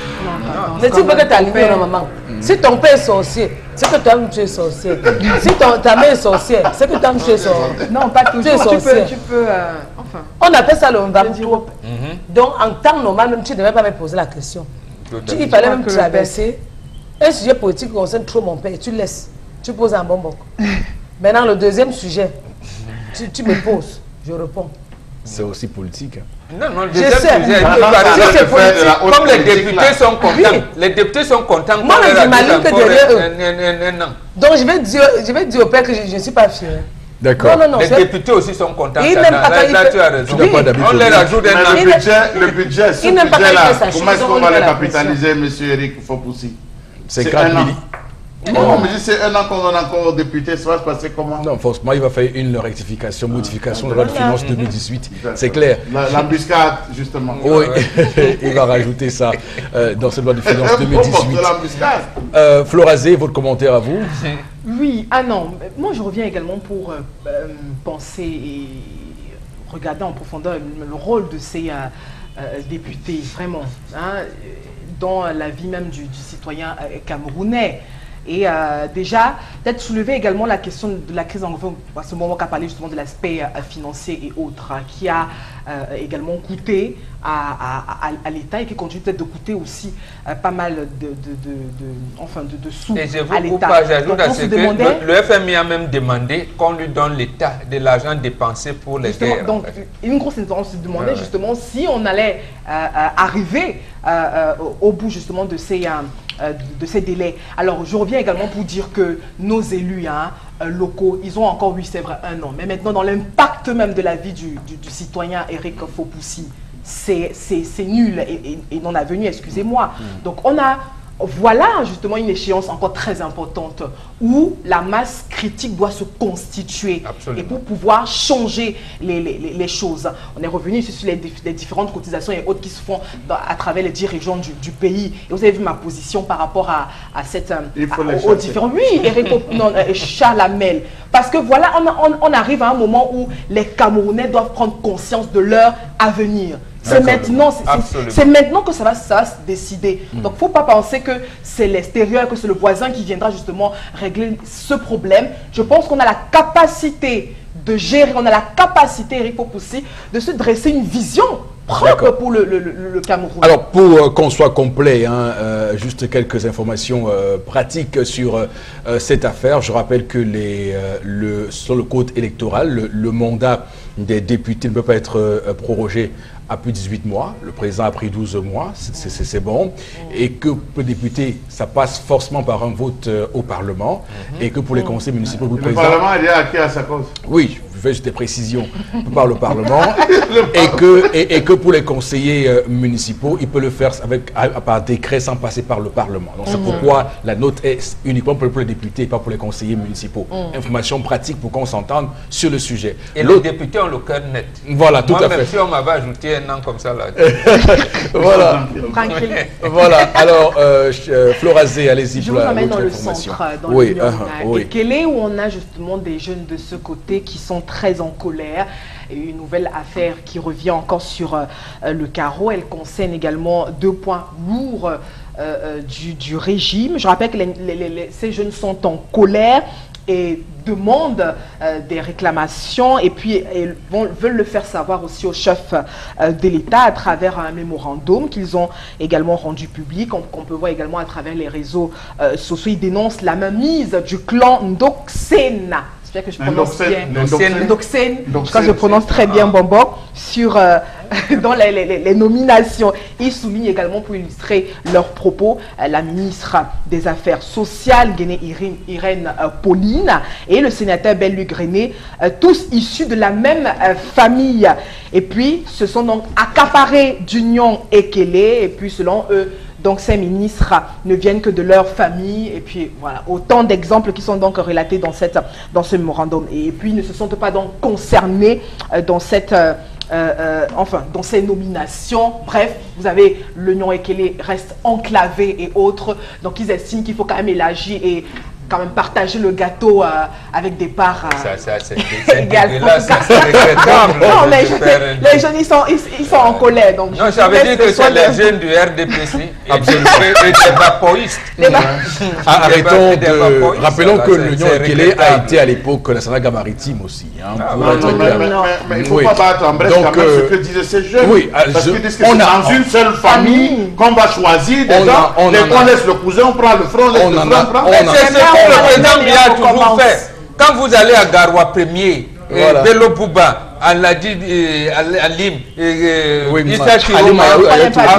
Mais tu peux que t'allumer à maman. Si ton père est sorcier, c'est que toi tu es sorcier. Si ta mère est sorcière, c'est que toi tu es sorcier. Non, pas toujours. Tu peux enfin. On appelle ça le vampirisme. Donc en temps normal, même tu ne devais pas me poser la question. Il fallait même traverser un sujet politique qui concerne trop mon père. Tu laisses. Tu poses un bon boc. Maintenant, le deuxième sujet, tu me poses, je réponds. C'est aussi politique. Non, le deuxième sujet, c'est politique. Comme les députés sont contents. Les députés sont contents. Moi, j'imagine que derrière eux. Donc, je vais dire au père que je ne suis pas fier. D'accord. Les députés aussi sont contents. Ils n'aiment pas quand tu as raison. On les rajoute un le budget, ce budget-là, comment est-ce qu'on va le capitaliser, M. Eric Fopoussi? 50 millions. Non, mais c'est un an qu'on donne encore aux députés, ça va se passer comment? Non, forcément, il va faire une rectification, modification de la loi de finances 2018. C'est clair. L'embuscade, justement. Oui, il va rajouter ça dans cette loi de finances 2018. Florazé, votre commentaire à vous? Oui, non, moi je reviens également pour penser et regarder en profondeur le rôle de ces députés, vraiment, dans la vie même du citoyen camerounais. Et déjà, peut-être soulever également la question de la crise anglophone, à ce moment qu'a parlé justement de l'aspect financier et autres, qui a également coûté à l'État et qui continue peut-être de coûter aussi pas mal de sous et je à vous l'État. J'ajoute à ce que le FMI a même demandé qu'on lui donne l'État de l'argent dépensé pour les guerres. Donc, une grosse intervention se demandait justement si on allait arriver au bout justement de ces délais. Alors, je reviens également pour dire que nos élus locaux, ils ont encore, oui, c'est vrai, un an. Mais maintenant, dans l'impact même de la vie du citoyen Eric Fopoussi, c'est nul et non avenu, excusez-moi. Donc, on a voilà justement une échéance encore très importante où la masse critique doit se constituer. Absolument. Et pour pouvoir changer les choses. On est revenu ici sur les différentes cotisations et autres qui se font à travers les 10 régions du pays. Et vous avez vu ma position par rapport à cette aux différents. Oui, Charles Hamel. Parce que voilà, on arrive à un moment où les Camerounais doivent prendre conscience de leur avenir. C'est maintenant que ça va se décider. Donc, il ne faut pas penser que c'est l'extérieur, que c'est le voisin qui viendra justement régler ce problème. Je pense qu'on a la capacité de gérer, on a la capacité, Eric Popoussi, de se dresser une vision propre pour le Cameroun. Alors, pour qu'on soit complet, juste quelques informations pratiques sur cette affaire. Je rappelle que sur le code électoral, le mandat des députés ne peut pas être prorogé à plus de 18 mois. Le président a pris 12 mois, c'est bon. Et que pour les députés, ça passe forcément par un vote au Parlement. Et que pour les conseils municipaux, le Parlement est acquis à sa cause. Oui, je fais juste des précisions par le Parlement. et que pour les conseillers municipaux, il peut le faire par décret sans passer par le Parlement. Donc c'est pourquoi la note est uniquement pour les députés et pas pour les conseillers municipaux. Information pratique pour qu'on s'entende sur le sujet. Et les députés ont le cœur net. Voilà, tout à fait. Même si on m'avait ajouté un an comme ça là. Voilà. Tranquille. Voilà. Alors, Florazé, allez-y pour la Je vous emmène dans le centre, dans le Ekele, où on a justement des jeunes de ce côté qui sont très en colère. Et une nouvelle affaire qui revient encore sur le carreau. Elle concerne également 2 points lourds du régime. Je rappelle que ces jeunes sont en colère et demandent des réclamations et puis veulent le faire savoir aussi au chef de l'État à travers un mémorandum qu'ils ont également rendu public, qu'on peut voir également à travers les réseaux sociaux. Ils dénoncent la mainmise du clan Ndoksena. J'espère que je prononce bien. Ndoksena, quand je prononce très bien Bombo, dans les nominations. Ils soulignent également, pour illustrer leurs propos, la ministre des Affaires sociales, Guéné Irène Pauline, et le sénateur Ben-Luc René, tous issus de la même famille. Et puis, se sont donc accaparés d'Union Ekele, et puis selon eux, donc ces ministres ne viennent que de leur famille. Et puis voilà, autant d'exemples qui sont donc relatés dans ce mémorandum. Et puis, ils ne se sentent pas donc concernés dans cette... dans ces nominations. Bref, vous avez l'Union Ekele reste enclavée et autres. Donc, ils estiment qu'il faut quand même élargir et quand même partager le gâteau avec des parts égales. Non, mais les jeunes, ils sont en colère. Donc non, ça veut dire que c'est les jeunes du RDPC et des vaporistes. Arrêtons de... Rappelons que l'Union Ekele a été à l'époque la Sanaga maritime aussi. Mais il ne faut pas battre en brèche quand même ce que disaient ces jeunes. Oui, parce qu'ils disent que c'est dans une seule famille qu'on va choisir des gens. On laisse le cousin, on prend le front, le front prend. Le président Biya a toujours fait. Quand vous allez à Garoua Premier, Bello Bouba, Aladi Alim, Issa Chiroma,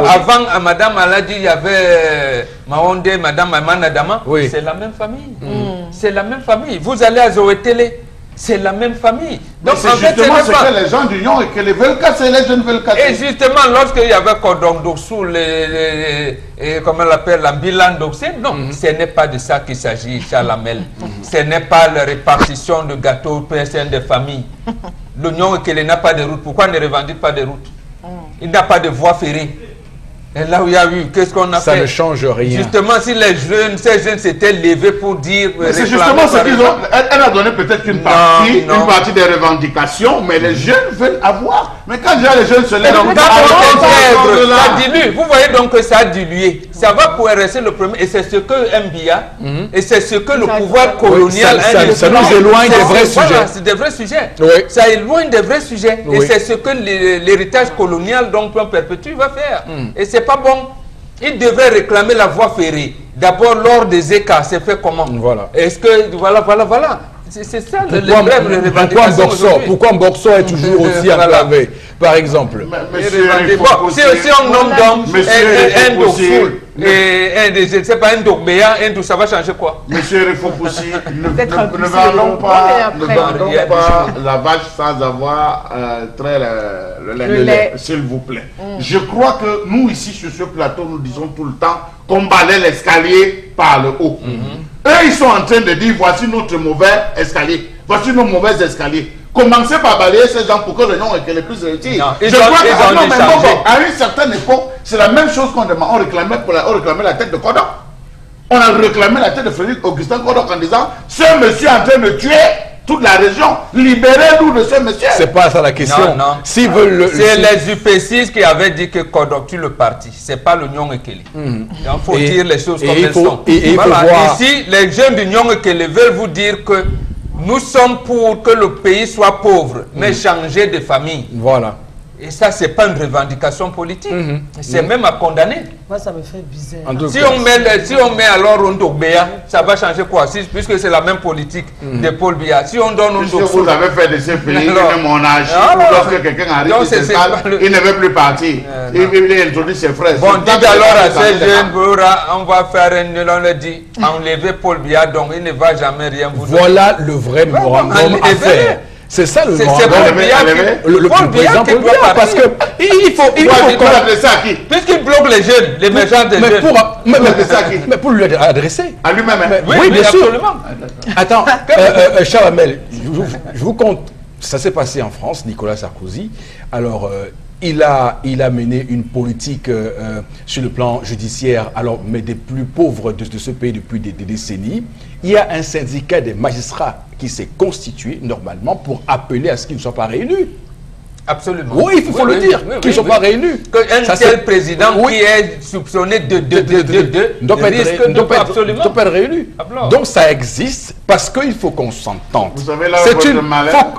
avant à Madame Aladi, il y avait Maonde, Madame Amana Dama. C'est la même famille. C'est la même famille. Vous allez à Zoétélé, c'est la même famille. Donc c'est justement ce que les gens d'Union et que les veulent casser, les jeunes veulent casser. Et justement, lorsqu'il y avait Cordon Dossou, comment on l'appelle, la Bilan Doxé, non, ce n'est pas de ça qu'il s'agit, Charles Hamel. Ce n'est pas la répartition de gâteaux PSN des familles. L'Union et qu'elle n'a pas de route. Pourquoi ne revendique pas de route? Il n'a pas de voie ferrée. Et là où il y a eu, qu'est-ce qu'on a fait? Ça ne change rien. Justement, si ces jeunes s'étaient levés pour dire... C'est justement ce qu'ils ont... Elle a donné peut-être une partie des revendications, mais les jeunes veulent avoir. Mais quand déjà les jeunes se lèvent... Ça dilue. Vous voyez donc que ça a dilué. Ça va pouvoir rester le premier. Et c'est ce que Mbia, et c'est ce que le pouvoir colonial... Ça nous éloigne des vrais sujets. C'est des vrais sujets. Ça éloigne des vrais sujets. Et c'est ce que l'héritage colonial, donc, plan perpétue, va faire. Et c'est pas bon. Il devrait réclamer la voie ferrée. D'abord, lors des écarts, c'est fait comment? Voilà. Est-ce que... Voilà. C'est ça pourquoi Mboxo est toujours aussi enclavé, par exemple? Si on nomme donc un Dofoul, je ne sais pas, un Dogbéa, un tout, ça va changer quoi? Monsieur Rifopoussi, ne vendons pas la vache sans avoir trait le lait, s'il vous plaît. Je crois que nous, ici, sur ce plateau, nous disons tout le temps qu'on balaie l'escalier par le haut. Eux, ils sont en train de dire, voici notre mauvais escalier, voici nos mauvais escaliers. Commencez par balayer ces gens pour que le nom est le plus réussi. Je crois qu'à une certaine époque, c'est la même chose qu'on demande. On réclamait la tête de Kodok. On a réclamé la tête de Frédéric Augustin Kodok en disant, ce monsieur est en train de tuer toute la région. Libérez-nous de ce monsieur. C'est pas ça la question. Non. S'ils veulent c'est les UP6 qui avaient dit que Kodok tue le parti. C'est pas le Nyong Ekele. Il faut dire les choses comme elles sont. Ici, les jeunes du Nyong Ekele veulent vous dire que nous sommes pour que le pays soit pauvre, mais changer de famille. Voilà. Et ça, c'est pas une revendication politique. C'est même à condamner. Moi, ça me fait bizarre. Si on met alors un Dogbéa, ça va changer quoi? Puisque c'est la même politique de Paul Biya. Si on donne un Dogbéa. Vous avez fait de ces pays une monarchie, lorsque quelqu'un arrive, il ne veut plus partir. Il introduit ses frères. Bon, dites alors à ces jeunes, on va faire on le dit, enlever Paul Biya, donc il ne va jamais rien vous donner. Voilà le vrai memorandum à faire. C'est ça le memorandum. Le président Paul Biya, parce que il faut adresser à qui? Puisqu'il bloque les jeunes, l'émergence des jeunes. Mais pour lui adresser. À lui-même. Oui, bien sûr. Absolument. Attends, Charles Hamel, je vous compte, ça s'est passé en France, Nicolas Sarkozy. Alors, il a mené une politique sur le plan judiciaire, alors, mais des plus pauvres de ce pays depuis des décennies. Il y a un syndicat des magistrats qui s'est constitué normalement pour appeler à ce qu'ils ne soient pas réélus. Absolument. Oui, il faut le dire, qu'ils ne sont pas réélus. Un tel président qui est soupçonné de ne doit pas être réélu. Donc ça existe parce qu'il faut qu'on s'entende. Vous savez là,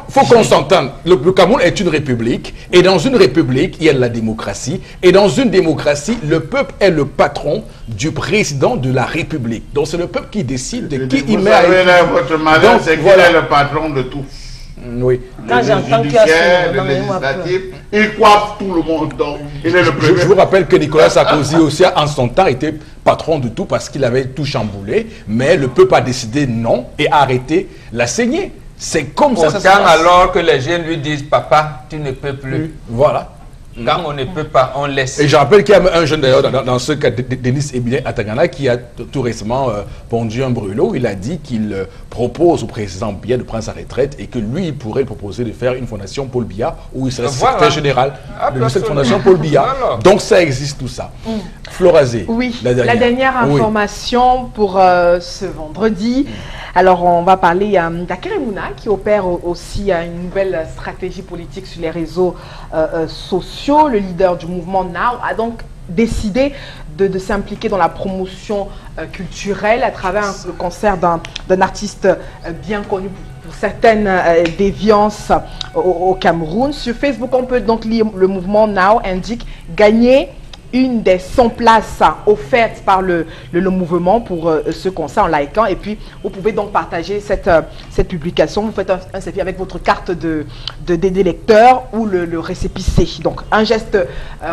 faut qu'on s'entende. Le Cameroun est une république et dans une république, il y a la démocratie. Et dans une démocratie, le peuple est le patron du président de la République. Donc c'est le peuple qui décide de qui il met à élu. Votre malheur, c'est qu'il est le patron de tout. Oui. Quand j'entends qu'il y a le législatif, il coiffe tout le monde. Donc, il est le premier. Je vous rappelle que Nicolas Sarkozy aussi, en son temps, était patron de tout parce qu'il avait tout chamboulé. Mais le peuple a décidé non et a arrêté la saignée. C'est comme ça. Alors que les jeunes lui disent, papa, tu ne peux plus. Voilà. Quand on ne peut pas, on laisse. Et je rappelle qu'il y a un jeune d'ailleurs dans ce cas, Denis Ebilé Atangana, qui a tout récemment pondu un brûlot. Il a dit qu'il propose au président Biya de prendre sa retraite et que lui, il pourrait proposer de faire une fondation Paul Biya où il serait secrétaire général de cette fondation Paul Biya. Donc ça existe tout ça. Florazé. Oui, la dernière information pour ce vendredi. Alors, on va parler d'Akere Mouna qui opère aussi une nouvelle stratégie politique sur les réseaux sociaux. Le leader du mouvement Now a donc décidé de s'impliquer dans la promotion culturelle à travers le concert d'un artiste bien connu pour certaines déviances au Cameroun. Sur Facebook, on peut donc lire le mouvement Now indique gagner une des 100 places offertes par le mouvement pour ce concert en likant. Et puis, vous pouvez donc partager cette publication. Vous faites un selfie avec votre carte d'électeur ou le récépissé. Donc, un geste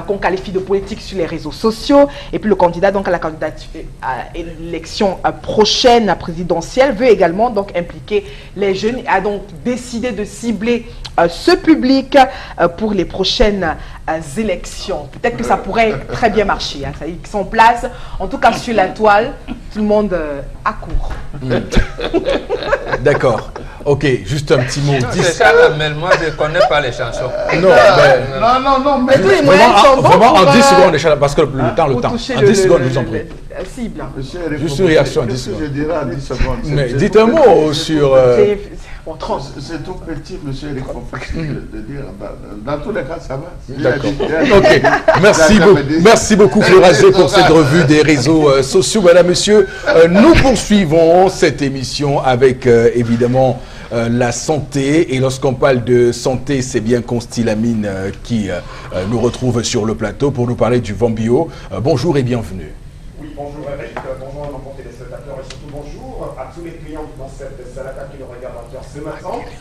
qu'on qualifie de politique sur les réseaux sociaux. Et puis, le candidat donc à la candidature à l'élection prochaine présidentielle veut également donc impliquer les jeunes et a donc décidé de cibler ce public pour les prochaines élections. Peut-être que ça pourrait très bien marcher. Hein. Ça y est, ils sont en place. En tout cas, sur la toile, tout le monde accourt. D'accord. Ok, juste un petit mot. Mais moi, je ne connais pas les chansons. Non, mais tous les moyens sont bons. Vraiment en 10 secondes, parce que le temps. En 10 secondes, je vous en prie. Cible. Juste une réaction en 10 secondes. Je dirais en 10 secondes. Mais dites un mot sur... C'est tout petit, monsieur Eric Fofoxy, de dire. Dans tous les cas, ça va. D'accord. Ok. Merci beaucoup, Florazé, pour cette revue des réseaux sociaux. Madame, monsieur, nous poursuivons cette émission avec, évidemment, la santé. Et lorsqu'on parle de santé, c'est bien Constylamine qui nous retrouve sur le plateau pour nous parler du Vambio. Bonjour et bienvenue. Oui, bonjour Eric, bonjour à nos téléspectateurs et surtout bonjour à tous les clients dans cette salle qui nous regardent en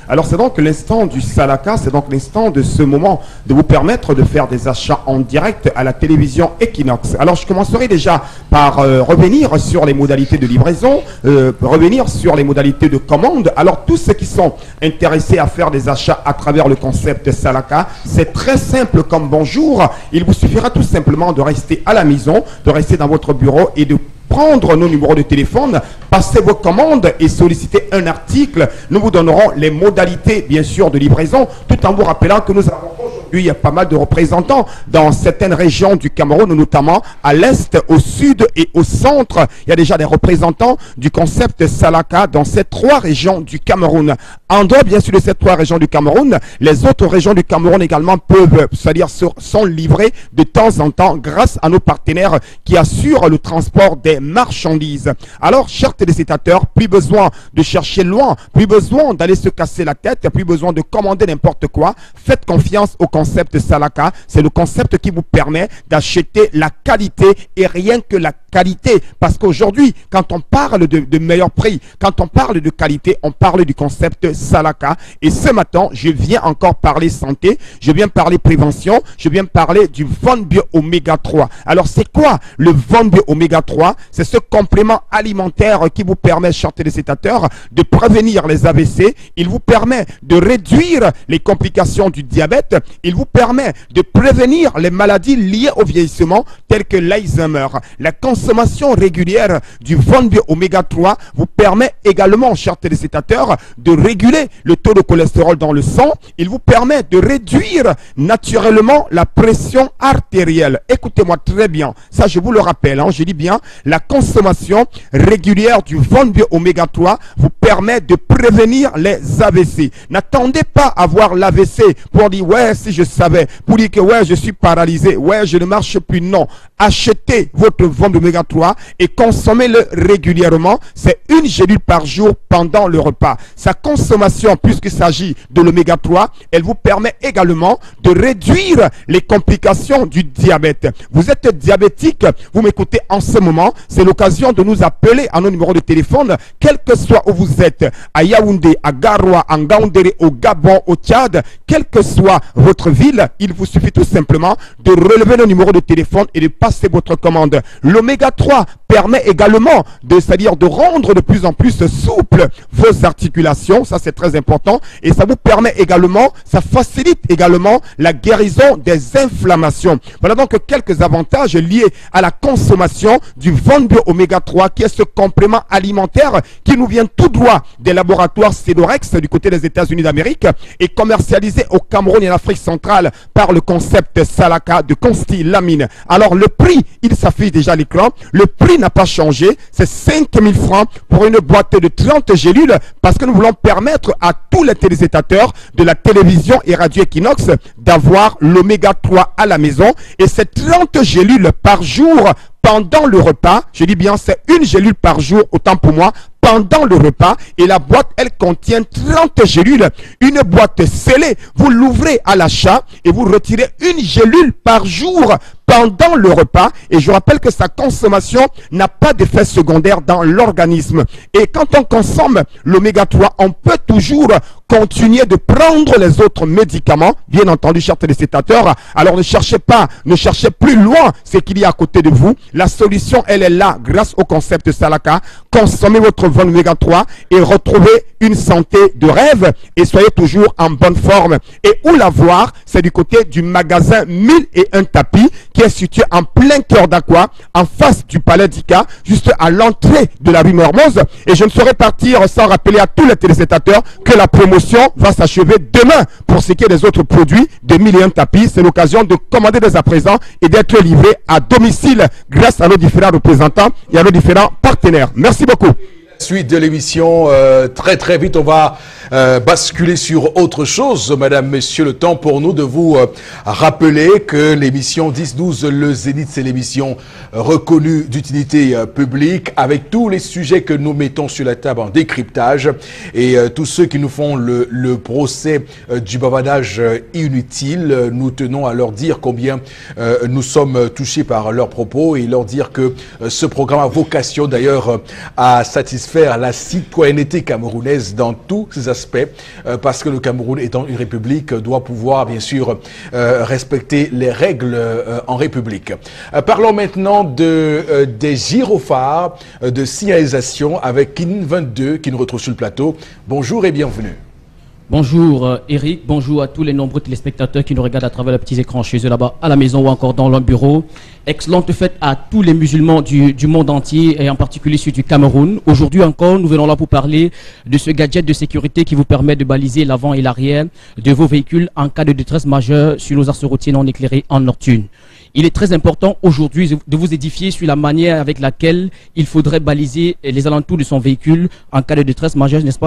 Alors c'est donc l'instant du Salaka, c'est donc l'instant de ce moment de vous permettre de faire des achats en direct à la télévision Equinox. Alors je commencerai déjà par revenir sur les modalités de livraison, revenir sur les modalités de commande. Alors tous ceux qui sont intéressés à faire des achats à travers le concept Salaka, c'est très simple comme bonjour. Il vous suffira tout simplement de rester à la maison, de rester dans votre bureau et de prendre nos numéros de téléphone, passer vos commandes et solliciter un article. Nous vous donnerons les modalités, bien sûr, de livraison, tout en vous rappelant que nous avons aujourd'hui pas mal de représentants dans certaines régions du Cameroun, notamment à l'est, au sud et au centre. Il y a déjà des représentants du concept Salaka dans ces 3 régions du Cameroun. En dehors, bien sûr, de ces 3 régions du Cameroun, les autres régions du Cameroun également peuvent, c'est-à-dire sont livrées de temps en temps grâce à nos partenaires qui assurent le transport des marchandises. Alors, chers téléspectateurs, plus besoin de chercher loin, plus besoin d'aller se casser la tête, plus besoin de commander n'importe quoi. Faites confiance au concept Salaka. C'est le concept qui vous permet d'acheter la qualité et rien que la qualité. Parce qu'aujourd'hui, quand on parle de meilleur prix, quand on parle de qualité, on parle du concept Salaka. Et ce matin, je viens encore parler santé, je viens parler prévention, je viens parler du Von Bio Oméga 3. Alors, c'est quoi le Von Bio Oméga 3? C'est ce complément alimentaire qui vous permet, chers téléspectateurs, de prévenir les AVC. Il vous permet de réduire les complications du diabète. Il vous permet de prévenir les maladies liées au vieillissement, telles que l'Alzheimer. La consommation régulière du Von Bio Oméga 3 vous permet également, chers téléspectateurs, de réguler le taux de cholestérol dans le sang. Il vous permet de réduire naturellement la pression artérielle. Écoutez-moi très bien. Ça, je vous le rappelle, hein, je dis bien, la consommation régulière du Von Bio Oméga 3 vous permet de prévenir les AVC. N'attendez pas à avoir l'AVC pour dire ouais si je savais, pour dire que ouais je suis paralysé, ouais je ne marche plus. Non, achetez votre Von Bio Oméga 3 et consommez-le régulièrement. C'est une gélule par jour pendant le repas. Sa consommation, puisqu'il s'agit de l'oméga 3, elle vous permet également de réduire les complications du diabète. Vous êtes diabétique, vous m'écoutez en ce moment, c'est l'occasion de nous appeler à nos numéros de téléphone, quel que soit où vous êtes, à Yaoundé, à Garoua, à Ngaoundéré, au Gabon, au Tchad, quelle que soit votre ville, il vous suffit tout simplement de relever nos numéros de téléphone et de passer votre commande. L'oméga 3 permet également c'est-à-dire de rendre de plus en plus souple vos articulations, ça c'est très important, et ça vous permet également, ça facilite également la guérison des inflammations. Voilà donc quelques avantages liés à la consommation du Von Bio Oméga 3, qui est ce complément alimentaire qui nous vient tout droit des laboratoires Cedorex du côté des États-Unis d'Amérique et commercialisé au Cameroun et en Afrique centrale par le concept Salaka de Consti Lamine. Alors le prix, il s'affiche déjà à l'écran, le prix n'a pas changé, c'est 5 000 francs pour une boîte de 30 gélules parce que nous voulons permettre à tous les téléspectateurs de la télévision et radio Equinox d'avoir l'oméga 3 à la maison et c'est 30 gélules par jour pendant le repas. Je dis bien, c'est une gélule par jour, autant pour moi, pendant le repas. Et la boîte, elle contient 30 gélules. Une boîte scellée. Vous l'ouvrez à l'achat et vous retirez une gélule par jour pendant le repas. Et je rappelle que sa consommation n'a pas d'effet secondaire dans l'organisme. Et quand on consomme l'oméga 3, on peut toujours continuer de prendre les autres médicaments. Bien entendu, chers téléspectateurs. Alors ne cherchez pas, ne cherchez plus loin ce qu'il y a à côté de vous. La solution, elle est là, grâce au concept Salaka. Consommez votre Von Oméga 3 et retrouvez une santé de rêve et soyez toujours en bonne forme. Et où la voir? C'est du côté du magasin 1001 tapis qui est situé en plein cœur d'Aqua, en face du palais d'Ika, juste à l'entrée de la rue Mermoz. Et je ne saurais partir sans rappeler à tous les téléspectateurs que la promotion va s'achever demain pour ce qui est des autres produits de 1001 tapis. C'est l'occasion de commander dès à présent et d'être livré à domicile grâce à nos différents représentants et à nos différents partenaires. Merci beaucoup. Suite de l'émission, très vite on va basculer sur autre chose. Madame, Monsieur, le temps pour nous de vous rappeler que l'émission 10-12, le Zénith, c'est l'émission reconnue d'utilité publique avec tous les sujets que nous mettons sur la table en décryptage et tous ceux qui nous font le procès du bavardage inutile, nous tenons à leur dire combien nous sommes touchés par leurs propos et leur dire que ce programme a vocation d'ailleurs à satisfaire satisfaire la citoyenneté camerounaise dans tous ses aspects, parce que le Cameroun étant une république doit pouvoir bien sûr respecter les règles en république. Parlons maintenant des gyrophares de signalisation avec Kin 22 qui nous retrouve sur le plateau. Bonjour et bienvenue. Bonjour Eric, bonjour à tous les nombreux téléspectateurs qui nous regardent à travers les petits écrans chez eux là-bas à la maison ou encore dans leur bureau. Excellente fête à tous les musulmans du monde entier et en particulier ceux du Cameroun. Aujourd'hui encore, nous venons là pour parler de ce gadget de sécurité qui vous permet de baliser l'avant et l'arrière de vos véhicules en cas de détresse majeure sur nos axes routiers non éclairés en nocturne. Il est très important aujourd'hui de vous édifier sur la manière avec laquelle il faudrait baliser les alentours de son véhicule en cas de détresse majeure, n'est-ce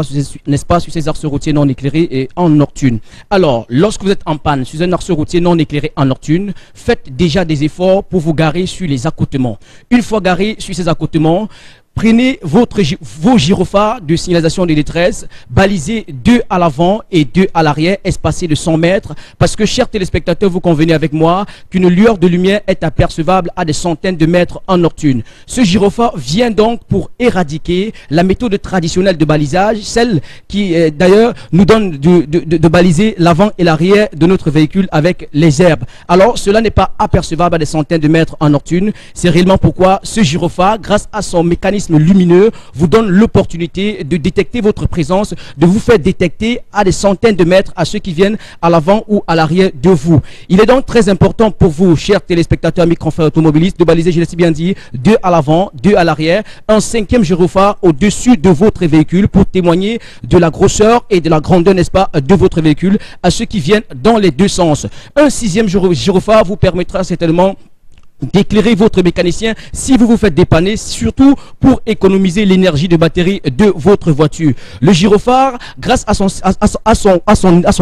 pas, sur ces axes routiers non éclairés et en nocturne. Alors, lorsque vous êtes en panne sur un axe routier non éclairé en nocturne, faites déjà des efforts pour vous garer sur les accotements. Une fois garé sur ces accotements, prenez vos gyrophares de signalisation de détresse, balisez 2 à l'avant et 2 à l'arrière, espacés de 100 mètres, parce que, chers téléspectateurs, vous convenez avec moi qu'une lueur de lumière est apercevable à des centaines de mètres en nocturne. Ce gyrophare vient donc pour éradiquer la méthode traditionnelle de balisage, celle qui, d'ailleurs, nous donne de baliser l'avant et l'arrière de notre véhicule avec les herbes. Alors, cela n'est pas apercevable à des centaines de mètres en nocturne. C'est réellement pourquoi ce gyrophare, grâce à son mécanisme lumineux, vous donne l'opportunité de détecter votre présence, de vous faire détecter à des centaines de mètres à ceux qui viennent à l'avant ou à l'arrière de vous. Il est donc très important pour vous, chers téléspectateurs, amis confrères automobilistes, de baliser, je l'ai si bien dit, 2 à l'avant, 2 à l'arrière, un 5e gyrophare au-dessus de votre véhicule pour témoigner de la grosseur et de la grandeur, n'est-ce pas, de votre véhicule à ceux qui viennent dans les deux sens. Un 6e gyrophare vous permettra certainement d'éclairer votre mécanicien si vous vous faites dépanner, surtout pour économiser l'énergie de batterie de votre voiture. Le gyrophare, grâce à son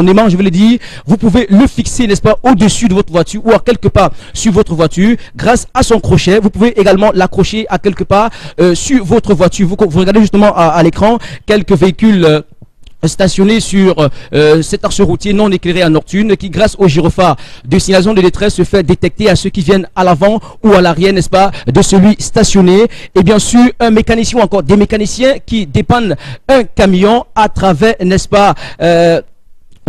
aimant, je vous l'ai dit, vous pouvez le fixer, n'est-ce pas, au-dessus de votre voiture ou à quelque part sur votre voiture. Grâce à son crochet, vous pouvez également l'accrocher à quelque part sur votre voiture. Vous regardez justement à l'écran quelques véhicules stationné sur cet axe routier non éclairé en nocturne qui, grâce au gyrophare de signalisation de détresse, se fait détecter à ceux qui viennent à l'avant ou à l'arrière, n'est-ce pas, de celui stationné. Et bien sûr, un mécanicien ou encore des mécaniciens qui dépannent un camion à travers, n'est-ce pas,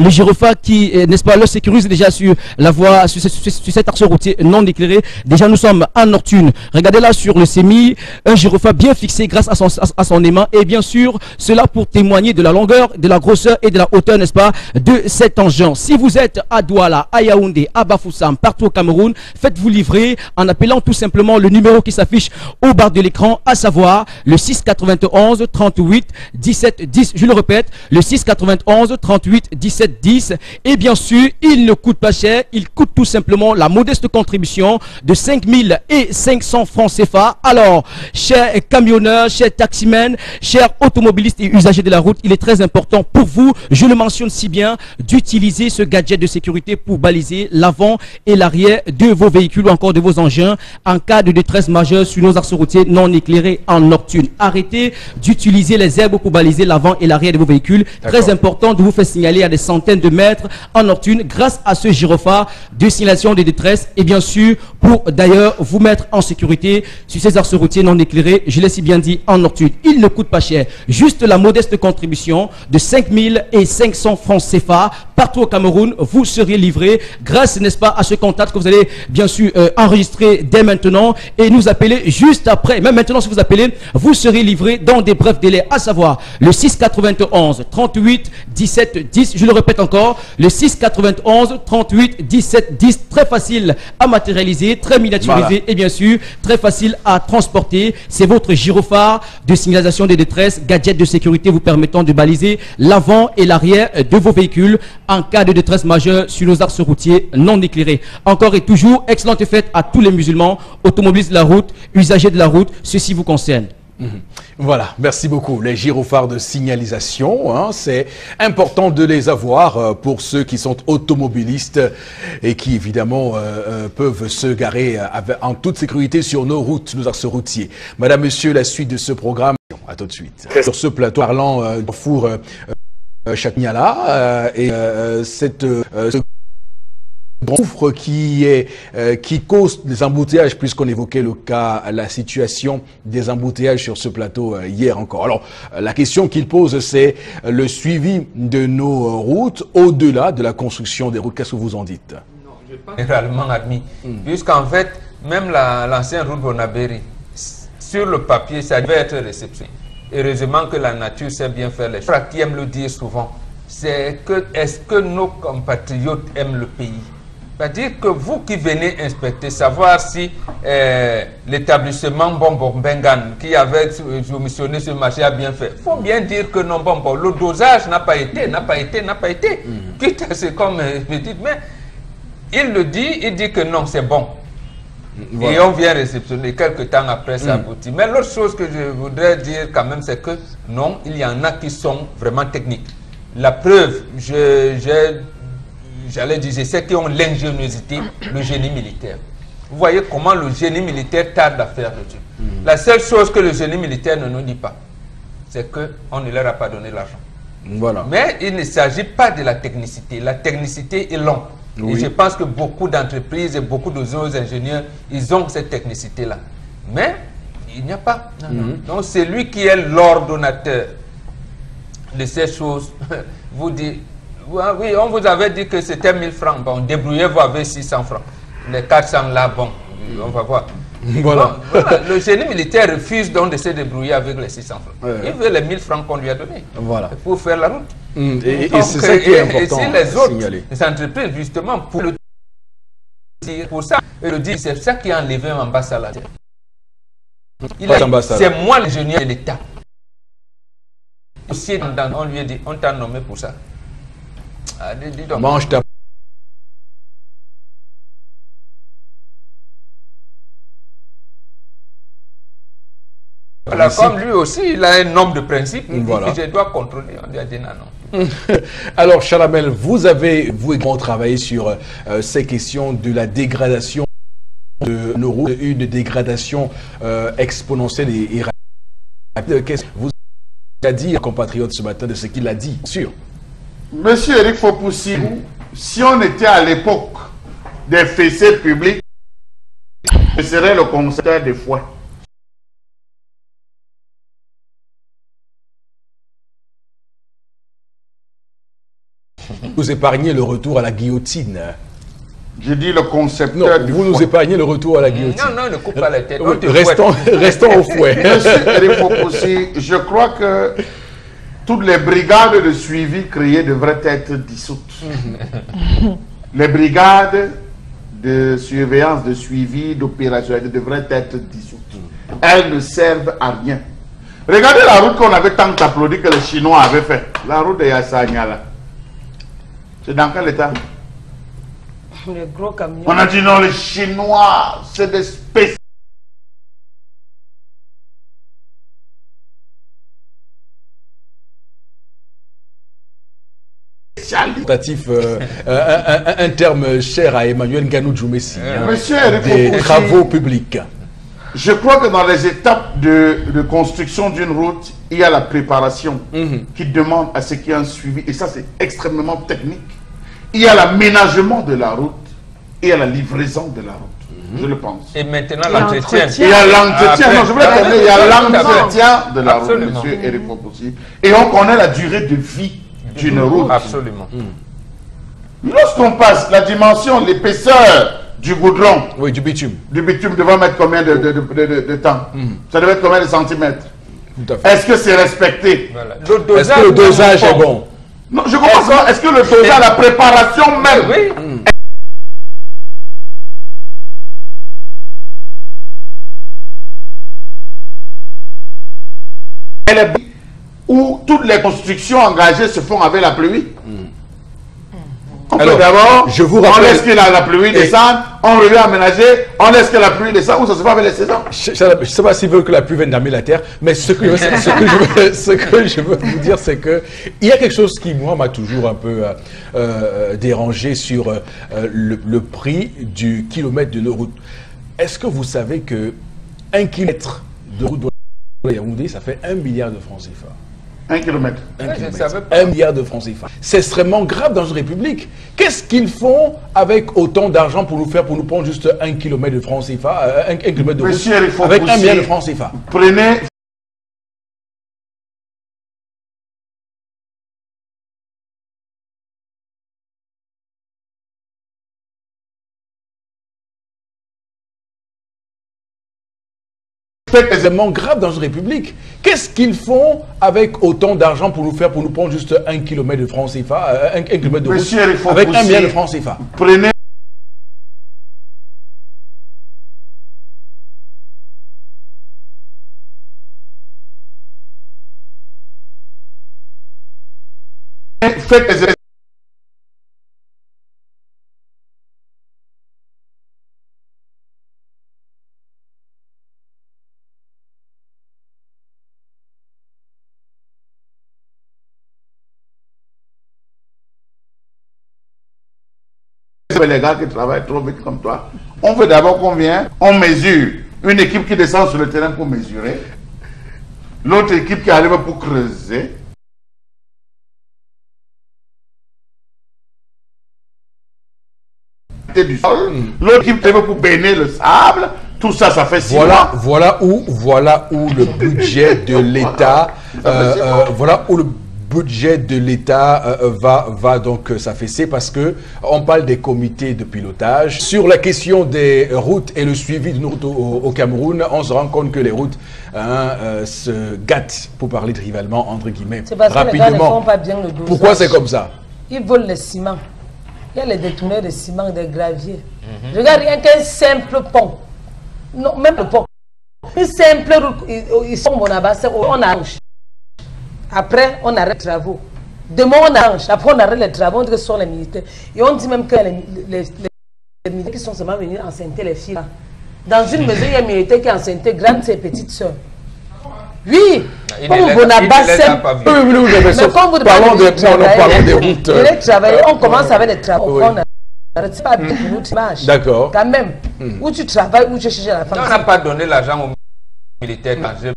le gyrophare qui, n'est-ce pas, le sécurise déjà sur la voie, sur cet axe routier non éclairé. Déjà, nous sommes en nocturne. Regardez là sur le sémi, un gyrophare bien fixé grâce à son aimant. Et bien sûr, cela pour témoigner de la longueur, de la grosseur et de la hauteur, n'est-ce pas, de cet engin. Si vous êtes à Douala, à Yaoundé, à Bafoussam, partout au Cameroun, faites-vous livrer en appelant tout simplement le numéro qui s'affiche au bas de l'écran, à savoir le 691 38 17 10. Je le répète, le 691 38 17 10. Et bien sûr, il ne coûte pas cher, il coûte tout simplement la modeste contribution de 5500 francs CFA. Alors, chers camionneurs, chers taximens, chers automobilistes et usagers de la route, il est très important pour vous, je le mentionne si bien, d'utiliser ce gadget de sécurité pour baliser l'avant et l'arrière de vos véhicules ou encore de vos engins en cas de détresse majeure sur nos axes routiers non éclairés en nocturne. Arrêtez d'utiliser les herbes pour baliser l'avant et l'arrière de vos véhicules. Très important de vous faire signaler à des centaines de mètres en nocturne grâce à ce gyrophare de signalisation de détresse et bien sûr pour d'ailleurs vous mettre en sécurité sur ces axes routiers non éclairés, je l'ai si bien dit, en nocturne. Il ne coûte pas cher, juste la modeste contribution de 5500 francs CFA. Partout au Cameroun, vous serez livré grâce, n'est-ce pas, à ce contact que vous allez bien sûr enregistrer dès maintenant et nous appeler juste après. Même maintenant, si vous appelez, vous serez livré dans des brefs délais, à savoir le 691 38 17 10. Je le répète encore, le 691 38 17 10. Très facile à matérialiser, très miniaturisé, voilà. Et bien sûr très facile à transporter. C'est votre gyrophare de signalisation de détresse, gadget de sécurité vous permettant de baliser l'avant et l'arrière de vos véhicules en cas de détresse majeure sur nos axes routiers non éclairés. Encore et toujours, excellente fête à tous les musulmans, automobilistes de la route, usagers de la route, ceci vous concerne. Voilà, merci beaucoup. Les gyrophares de signalisation, hein, c'est important de les avoir pour ceux qui sont automobilistes et qui évidemment peuvent se garer en toute sécurité sur nos routes, nos axes routiers. Madame, Monsieur, la suite de ce programme, à tout de suite. Sur ce plateau, parlant du four... Chakniala et gouffre qui cause des embouteillages, puisqu'on évoquait la situation des embouteillages sur ce plateau hier encore. Alors, la question qu'il pose, c'est le suivi de nos routes au-delà de la construction des routes. Qu'est-ce que vous en dites? Non, je pense généralement admis, puisqu'en fait, même l'ancienne route Bonabéry, sur le papier, ça devait être réceptionné. Heureusement que la nature sait bien faire les choses. Qui aime le dire souvent, c'est que est-ce que nos compatriotes aiment le pays? C'est-à-dire que vous qui venez inspecter, savoir si l'établissement Bonbon-Bengan qui avait soumissionné ce marché a bien fait. Il faut bien dire que non, bon, le dosage n'a pas été. Quitte à c'est comme je dis, mais il le dit, il dit que non, c'est bon. Voilà. Et on vient réceptionner, quelques temps après ça aboutit. Mais l'autre chose que je voudrais dire quand même, c'est que non, il y en a qui sont vraiment techniques. La preuve, j'allais dire, c'est ceux qui ont l'ingéniosité, le génie militaire. Vous voyez comment le génie militaire tarde à faire le truc. La seule chose que le génie militaire ne nous dit pas, c'est qu'on ne leur a pas donné l'argent. Voilà. Mais il ne s'agit pas de la technicité. La technicité est longue. Oui. Et je pense que beaucoup d'entreprises et beaucoup de nos ingénieurs, ils ont cette technicité-là. Mais il n'y a pas. Donc c'est lui qui est l'ordonnateur de ces choses. Vous dites, oui, on vous avait dit que c'était 1000 francs. Bon, débrouillez-vous avec 600 francs. Les 400 là, bon, on va voir. Voilà. Bon, voilà. Le génie militaire refuse donc de se débrouiller avec les 600 francs. Il veut les 1000 francs qu'on lui a donnés pour faire la route. Et c'est ça qui est important. Et si les autres les entreprises, justement, pour le dire, pour ça, le dire, c'est ça qui a enlevé un ambassadeur. C'est moi l'ingénieur de l'État. Aussi, on lui a dit, on t'a nommé pour ça. Ah, dis donc. Mange ta... Voilà, comme lui aussi, il a un nombre de principes. Voilà. Je dois contrôler. On lui a dit non. Alors, Chalamel, vous également travaillé sur ces questions de la dégradation de nos routes, une dégradation exponentielle et rapide. Qu'est-ce que vous avez dit à compatriote ce matin de ce qu'il a dit, sûr? Monsieur Eric Fopoussi, si on était à l'époque des fessées publiques, je serais le concepteur des fouets. Vous épargnez le retour à la guillotine. Je dis le concepteur du fouet. Vous nous épargnez le retour à la guillotine. Non, ne coupe pas la tête. Restons au fouet. Monsieur Eric Fopoussi, je crois que toutes les brigades de suivi créées devraient être dissoutes. Les brigades de surveillance, de suivi, d'opérationnalité devraient être dissoutes. Elles ne servent à rien. Regardez la route qu'on avait tant applaudi que les Chinois avaient fait. La route de Yassanyala. C'est dans quel état? Les gros camions. On a dit non, les Chinois, c'est des spécialistes. Un terme cher à Emmanuel Nganou Djoumessi, des travaux publics. Je crois que dans les étapes de construction d'une route, il y a la préparation qui demande à ce qu'il y ait un suivi, et ça c'est extrêmement technique. Il y a l'aménagement de la route et il y a la livraison de la route, je le pense. Et maintenant l'entretien. Il y a l'entretien, non je voulais terminer, il y a l'entretien de la route, monsieur Eric Fopoussi. Et on connaît la durée de vie d'une route. Absolument. Lorsqu'on passe la dimension, l'épaisseur du goudron, oui, du bitume devrait mettre combien de temps? Ça devait être combien de centimètres? Est-ce que c'est respecté? Voilà. Est-ce que le dosage est bon? Non, je comprends ça. Est-ce que le dosage, la préparation même, oui. Elle est où toutes les constructions engagées se font avec la pluie? Alors, d'abord, on laisse que la pluie descende, on revient aménager, on laisse que la pluie descende, ou ça se fait avec les saisons? Je ne sais pas s'ils veulent que la pluie vienne d'amener la terre, mais ce que je veux vous dire, c'est que il y a quelque chose qui, moi, m'a toujours un peu dérangé sur le prix du kilomètre de nos routes. Est-ce que vous savez que 1 kilomètre de route de Yaoundé, ça fait 1 milliard de francs CFA? 1 kilomètre. Je savais pas. 1 milliard de francs CFA. C'est extrêmement grave dans une république. Qu'est-ce qu'ils font avec autant d'argent pour nous prendre juste 1 kilomètre de francs CFA, 1 kilomètre de route, Monsieur, il faut avec 1 aussi- milliard de francs CFA? Prenez. C'est extrêmement grave dans une république. Qu'est-ce qu'ils font avec autant d'argent pour nous prendre juste 1 kilomètre de francs CFA, 1 kilomètre de route, Monsieur, il faut avec 1 aussi- milliard de francs CFA? Prenez. Faites des les gars qui travaillent trop vite comme toi. On veut d'abord qu'on vienne, on mesure. Une équipe qui descend sur le terrain pour mesurer. L'autre équipe qui arrive pour creuser. Du sol. L'autre équipe qui arrive pour baigner le sable. Tout ça, ça fait 6 mois. Voilà où le budget de l'État, voilà où le budget de l'État va donc s'affaisser, parce que on parle des comités de pilotage. Sur la question des routes et le suivi de nos routes au Cameroun, on se rend compte que les routes se gâtent, pour parler trivialement, entre guillemets, C'est parce que les gars ne font pas bien le dosage. Pourquoi c'est comme ça? Ils volent le ciment. Il y a les détourneurs de ciment, des graviers. Regarde, rien qu'un simple pont. Non, même le pont. Une simple route, ils sont bon là-bas, on arrange. Après, on arrête les travaux. Demain, on arrange. Après, on arrête les travaux, on dit que ce sont les militaires. Et on dit même que les militaires qui sont seulement venus enceinter les filles. Là. Dans une maison, il y a un militaire qui a enceinté grandes et petites sœurs. Oui, comme Bonabassa. Parlons des routes. On commence avec les travaux. On n'arrête pas de route marche. D'accord. Quand même. Où tu travailles, où tu cherches la femme. On n'a pas donné l'argent aux militaires quand je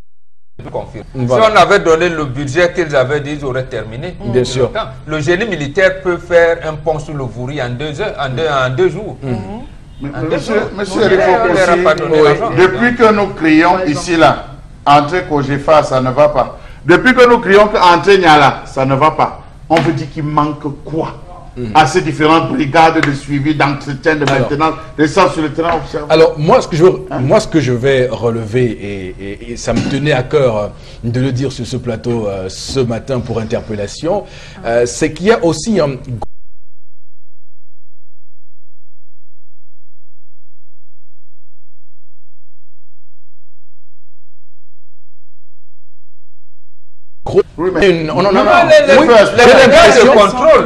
confirme. Voilà. Si on avait donné le budget qu'ils avaient dit, ils auraient terminé. Bien sûr. Le génie militaire peut faire un pont sur le Vouri en 2 heures, en 2 jours. Monsieur, On leur a pas donné l'argent. depuis que nous crions ici là, entrer Cogefa, ça ne va pas. Depuis que nous crions qu'entrer Niala, ça ne va pas. On veut dire qu'il manque quoi à ces différentes brigades de suivi, d'entretien, de maintenance, de ça sur le terrain observé. Alors, moi, ce que je vais relever, et ça me tenait à cœur de le dire sur ce plateau ce matin pour interpellation, c'est qu'il y a aussi un gros... Oui, mais Non, Les oui, j'ai brigades l'impression... de contrôle.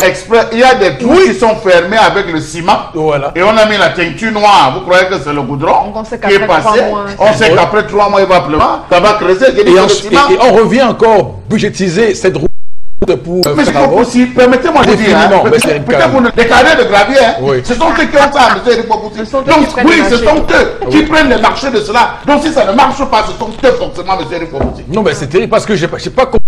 exprès, il y a des trous qui sont fermés avec le ciment. Voilà. Et on a mis la teinture noire. Vous croyez que c'est le goudron On sait qui est qu'après passé? 3 mois, On sait qu'après 3 mois, il va pleuvoir. Ça va creuser. Et on revient encore budgétiser cette route pour Mais c'est pas travaux. possible. Permettez-moi de dire. Définitivement, mais c'est Peut-être calme. vous ne... Les carrières de gravier, hein, Oui. ce sont eux qui ont ça, monsieur Eripopoussi. sont eux qui Donc, prennent oui, les ce marchés. sont eux qui prennent les marchés de cela. Donc, si ça ne marche pas, ce sont eux forcément, monsieur Eripopoussi. Non, mais c'est terrible parce que j'ai pas compris.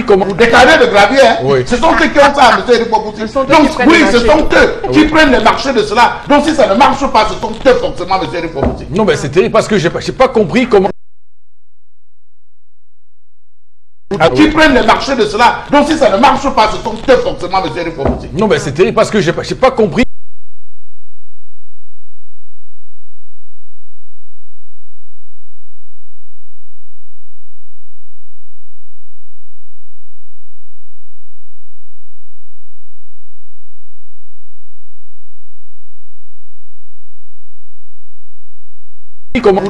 Comment... Des carrières de gravier, hein, Oui. ce sont eux qui ont ça, monsieur Eripopoussi. Ce sont eux Donc, qui prennent oui, les ce marchés. sont eux qui prennent les marchés de cela. Donc, si ça ne marche pas, ce sont eux forcément, monsieur Eripopoussi. Non, mais c'est terrible parce que j'ai pas compris comment... Qui prennent les marchés de cela. Donc, si ça ne marche pas, ce sont eux forcément, monsieur Eripopoussi. Non, mais c'est terrible parce que j'ai pas compris. Comment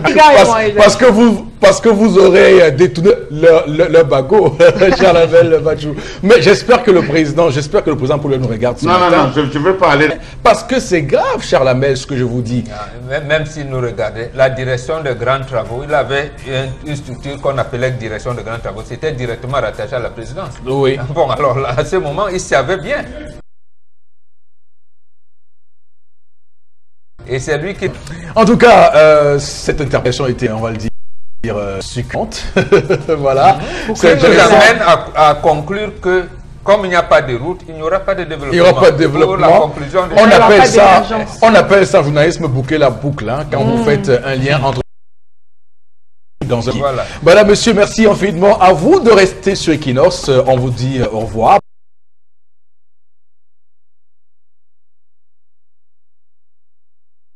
parce que vous aurez détourné le bagot, Charles Bachou. Mais j'espère que le président Poulin nous regarde ce matin. Non, je ne veux pas aller. Parce que c'est grave, Charles Hamel, ce que je vous dis. Même s'il nous regardait, la direction de grands travaux, il avait une structure qu'on appelait direction de grands travaux. C'était directement rattaché à la présidence. Oui. Bon, alors là, à ce moment, il savait bien. Et c'est lui qui... En tout cas, cette intervention était, on va le dire, succulente. Voilà. Ça nous amène à conclure que, comme il n'y a pas de route, il n'y aura pas de développement. Il n'y aura pas de développement. La conclusion de on appelle ça journalisme boucler la boucle, hein, quand vous faites un lien entre... Dans un... Voilà, monsieur, merci infiniment à vous de rester sur Equinox. On vous dit au revoir.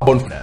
Bonne journée.